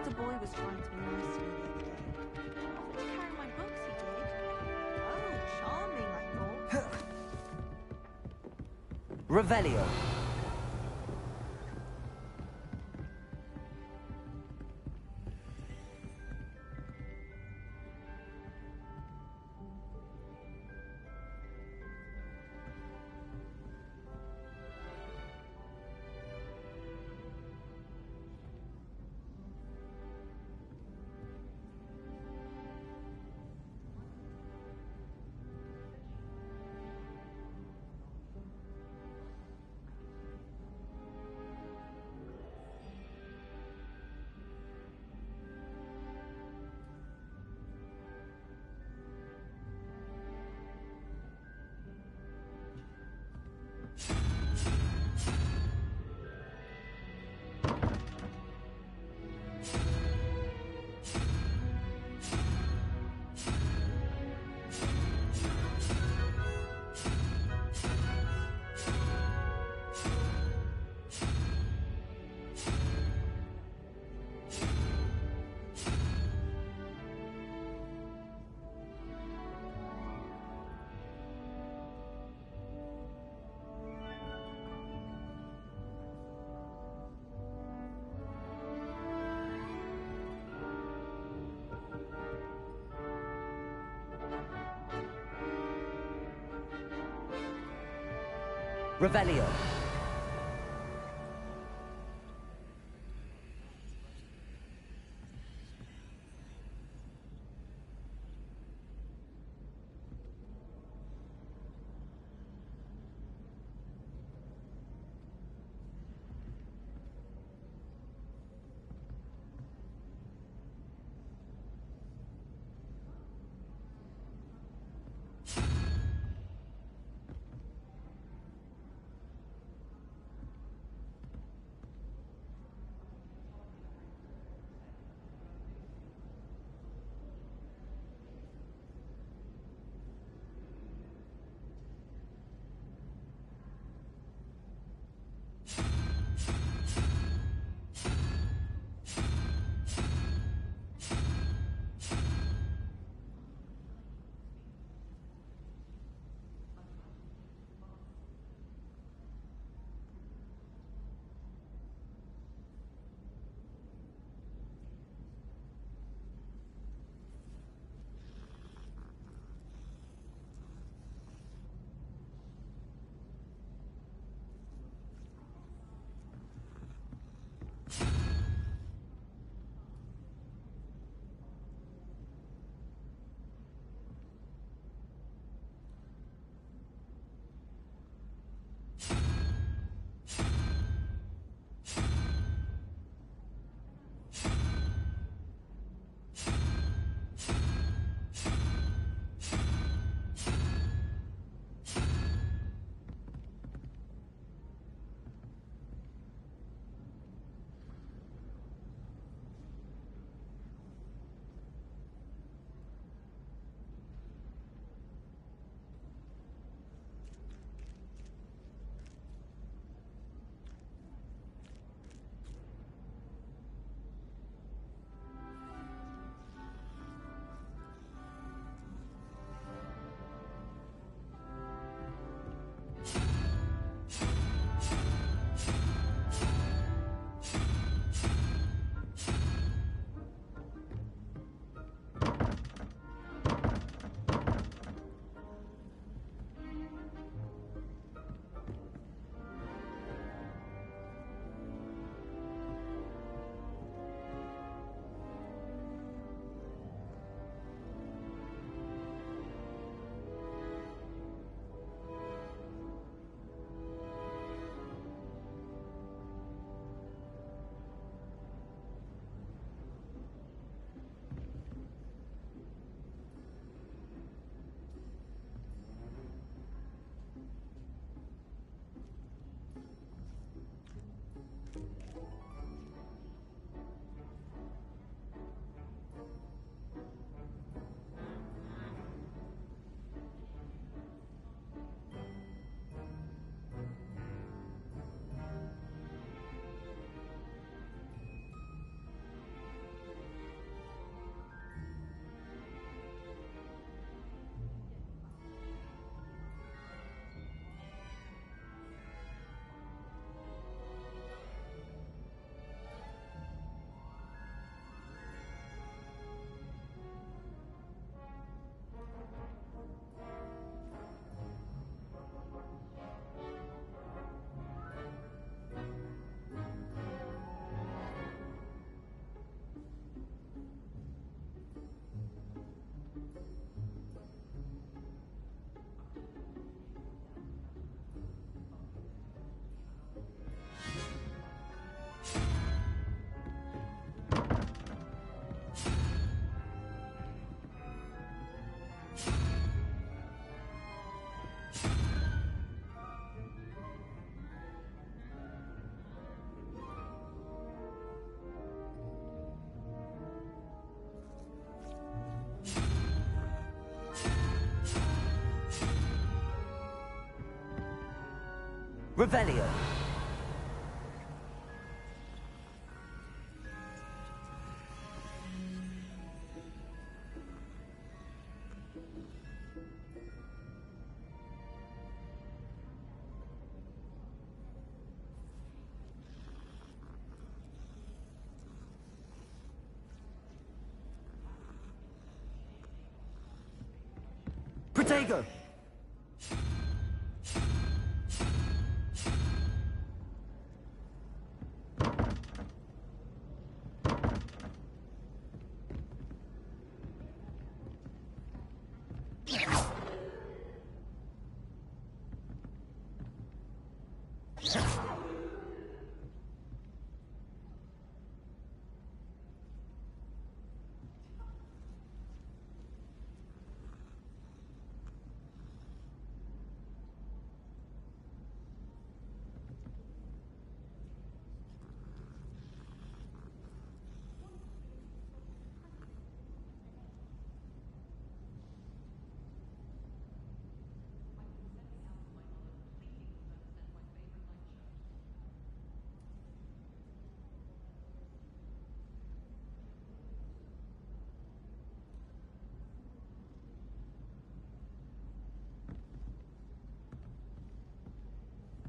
The boy was trying to be nice to me the other day. Offered to carry my books, he did. Oh, charming, I thought. Revelio. Revelio. Revelio. Protego!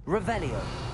Revelio.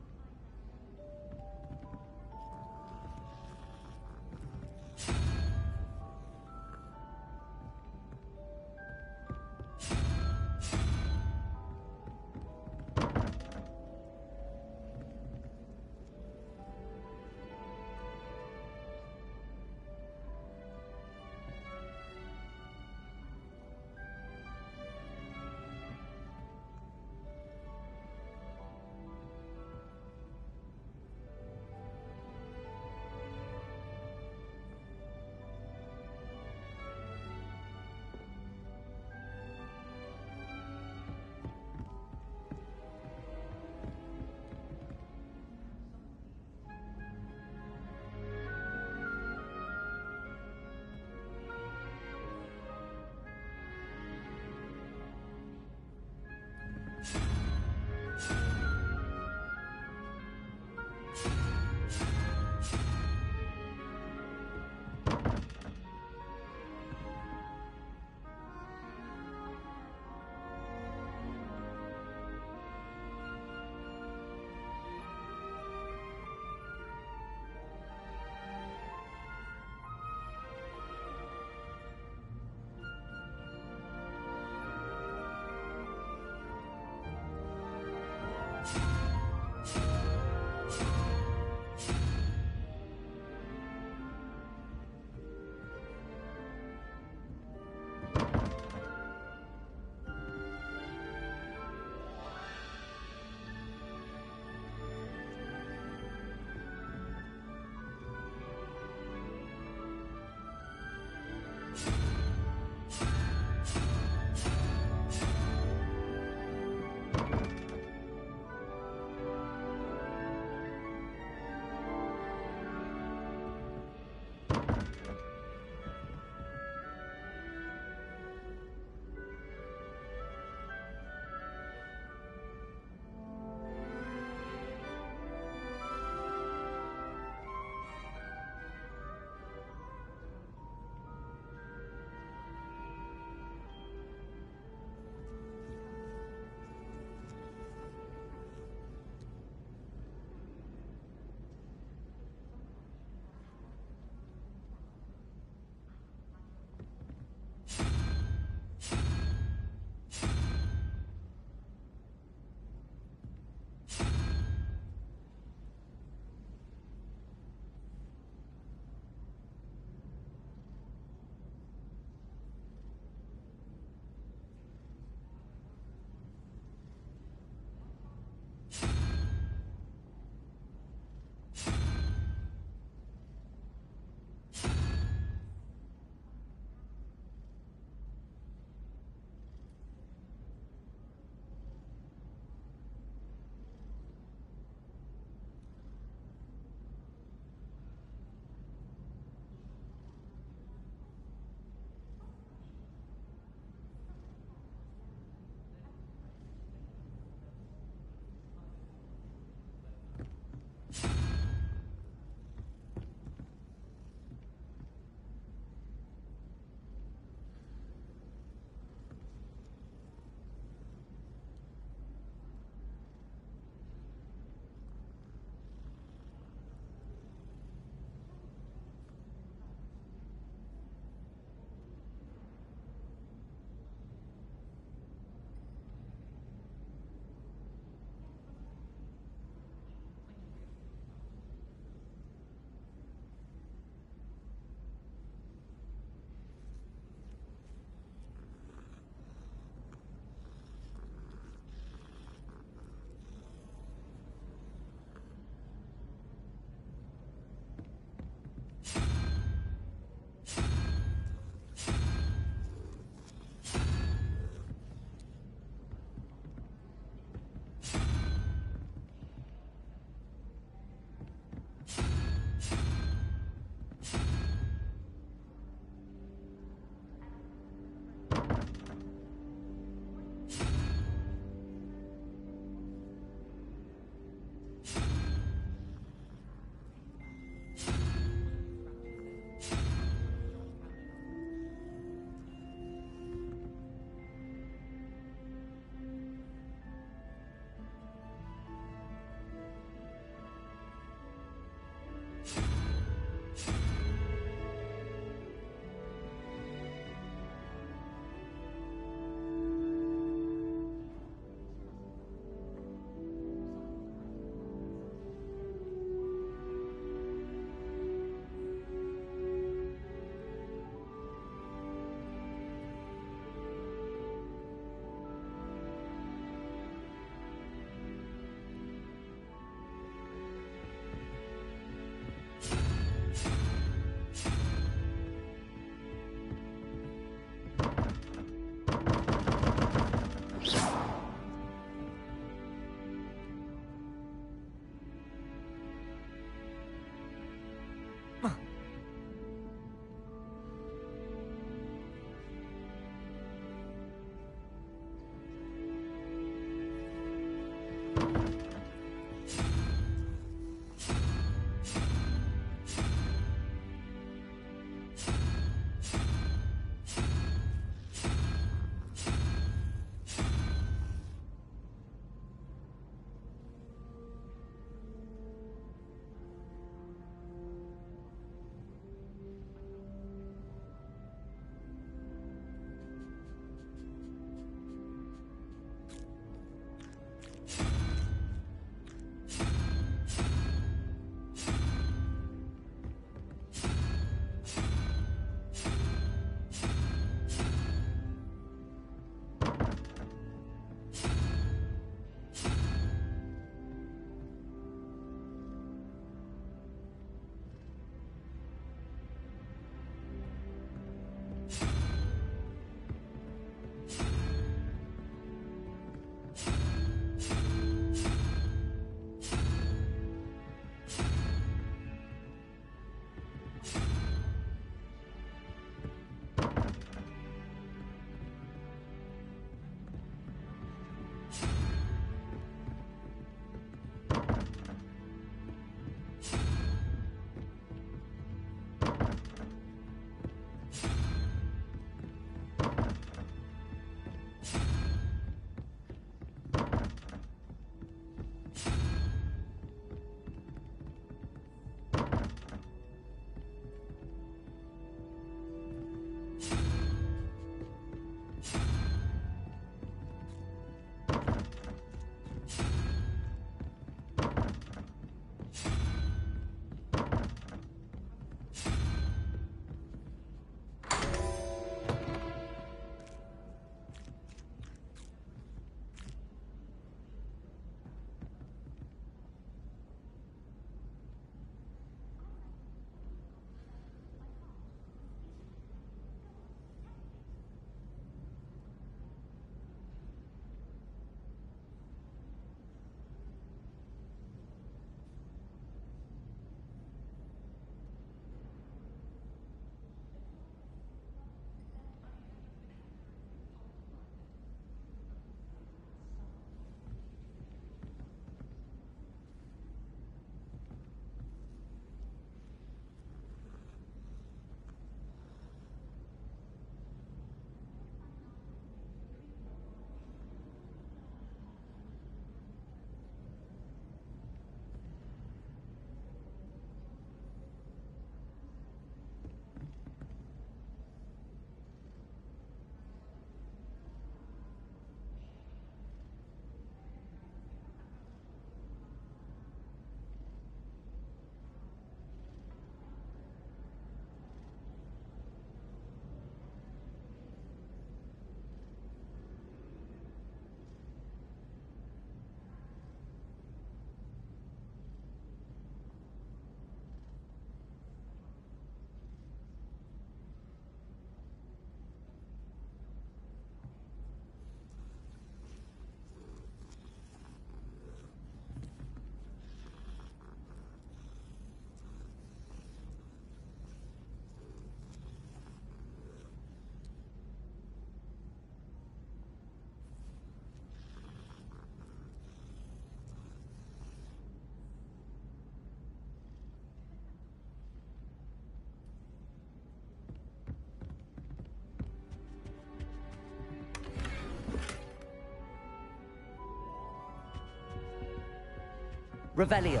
Revelio.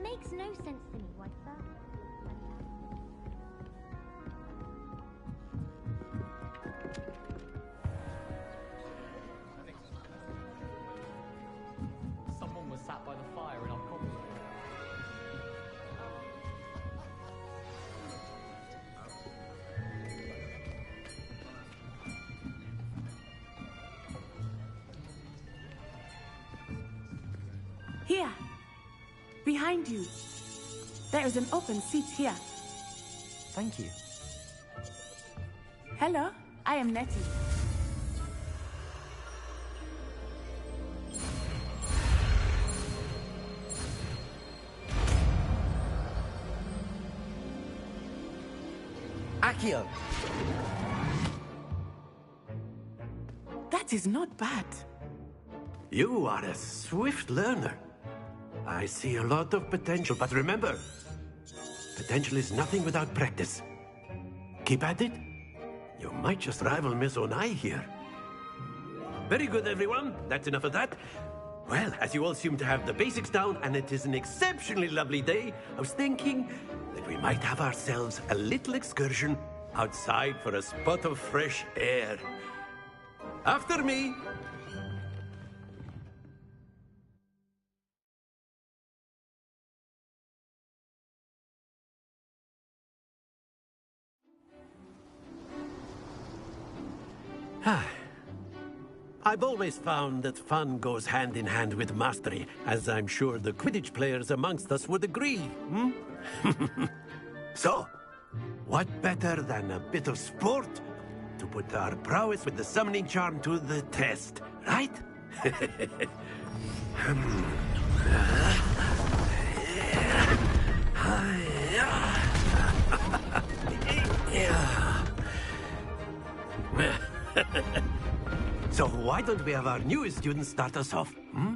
Makes no sense to me, what's that? Someone was sat by the fire in our common room. Here. Behind you. There is an open seat here. Thank you. Hello, I am Nettie. Accio. That is not bad. You are a swift learner. I see a lot of potential, but remember, potential is nothing without practice. Keep at it. You might just rival Miss Onai here. Very good, everyone. That's enough of that. Well, as you all seem to have the basics down, and it is an exceptionally lovely day, I was thinking that we might have ourselves a little excursion outside for a spot of fresh air. After me. I've always found that fun goes hand in hand with mastery, as I'm sure the Quidditch players amongst us would agree, hmm? So, what better than a bit of sport to put our prowess with the summoning charm to the test, right? So why don't we have our newest student start us off? Hmm?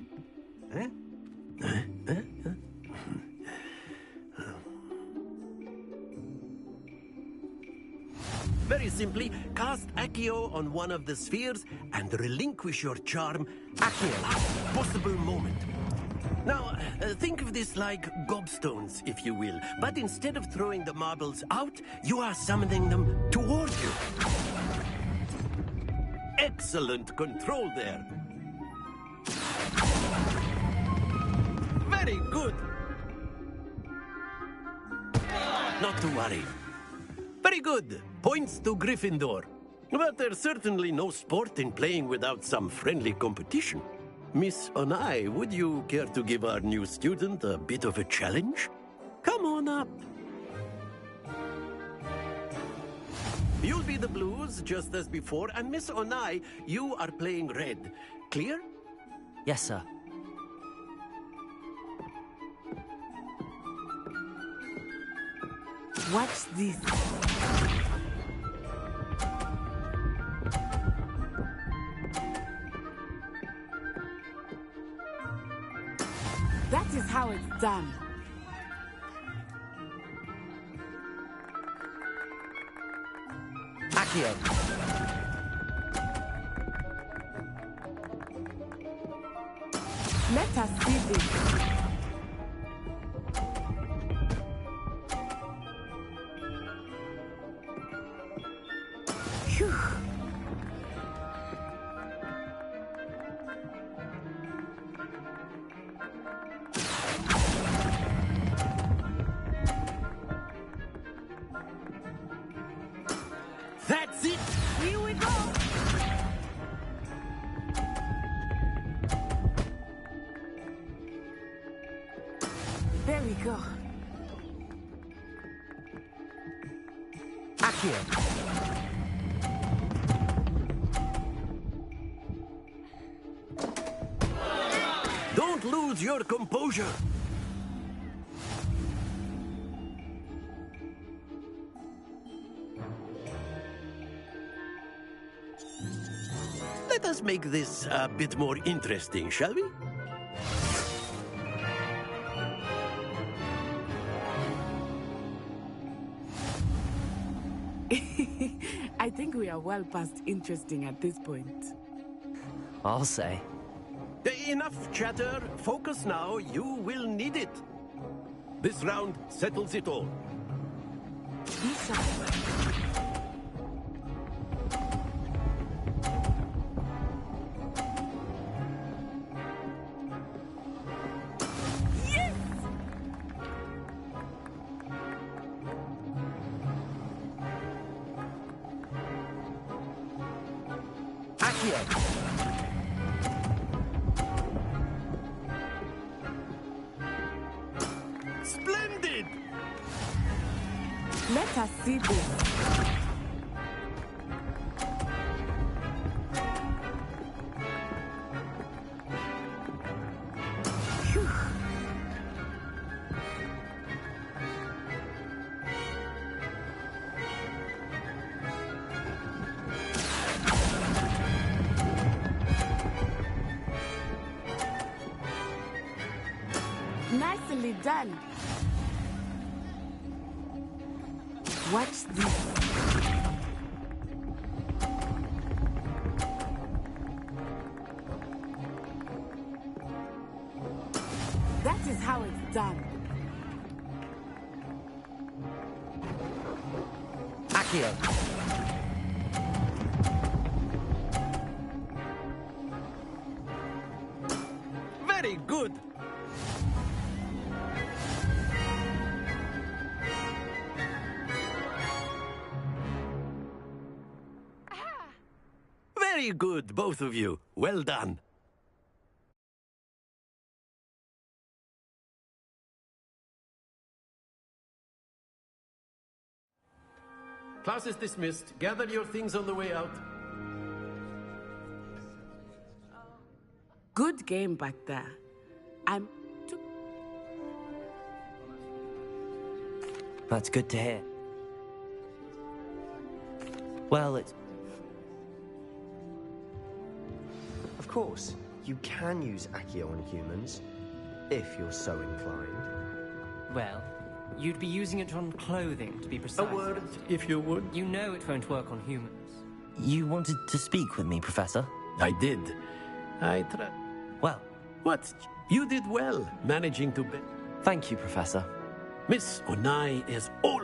Very simply, cast Accio on one of the spheres and relinquish your charm at the last possible moment. Now, think of this like gobstones, if you will. But instead of throwing the marbles out, you are summoning them toward you. Excellent control there. Very good. Not to worry. Very good. Points to Gryffindor. But there's certainly no sport in playing without some friendly competition. Miss Onai, would you care to give our new student a bit of a challenge? Come on up. You'll be the blues, just as before, and Miss Onai, you are playing red. Clear? Yes, sir. Watch this. That is how it's done. Accio. Let us see this. Phew. That's it! Here we go! There we go. Accio. Don't lose your composure. us make this a bit more interesting, shall we? I think we are well past interesting at this point. I'll say. Enough chatter. Focus now. You will need it. This round settles it all. Splendid! Let us see this. Nicely done. Watch this. That is how it's done. Accio. Very good. Very good, both of you. Well done. Class is dismissed. Gather your things on the way out. Good game back there. That's good to hear. Well, it's... Of course, you can use Accio on humans, if you're so inclined. Well, you'd be using it on clothing, to be precise. A word, if you would. You know it won't work on humans. You wanted to speak with me, Professor? I did. I tried. Well. What? You did well, managing to... Thank you, Professor. Miss Onai is all...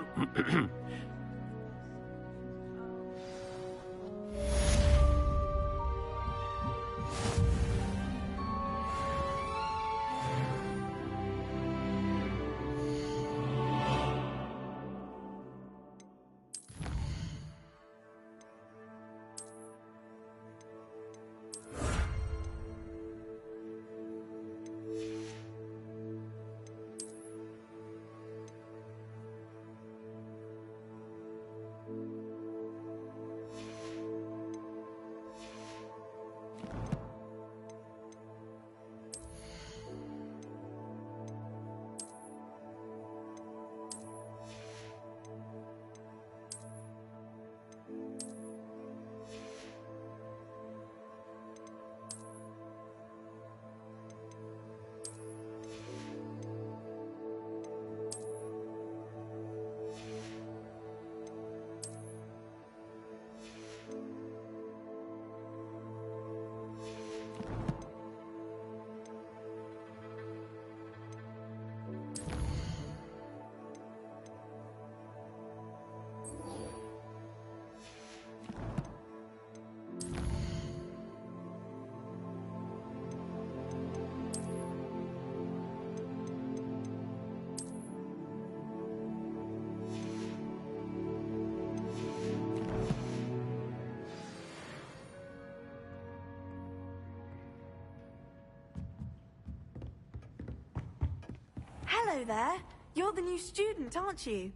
Hello there. You're the new student, aren't you?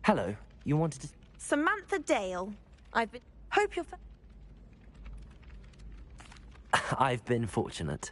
Hello. You wanted to... Samantha Dale. Hope you're... I've been fortunate.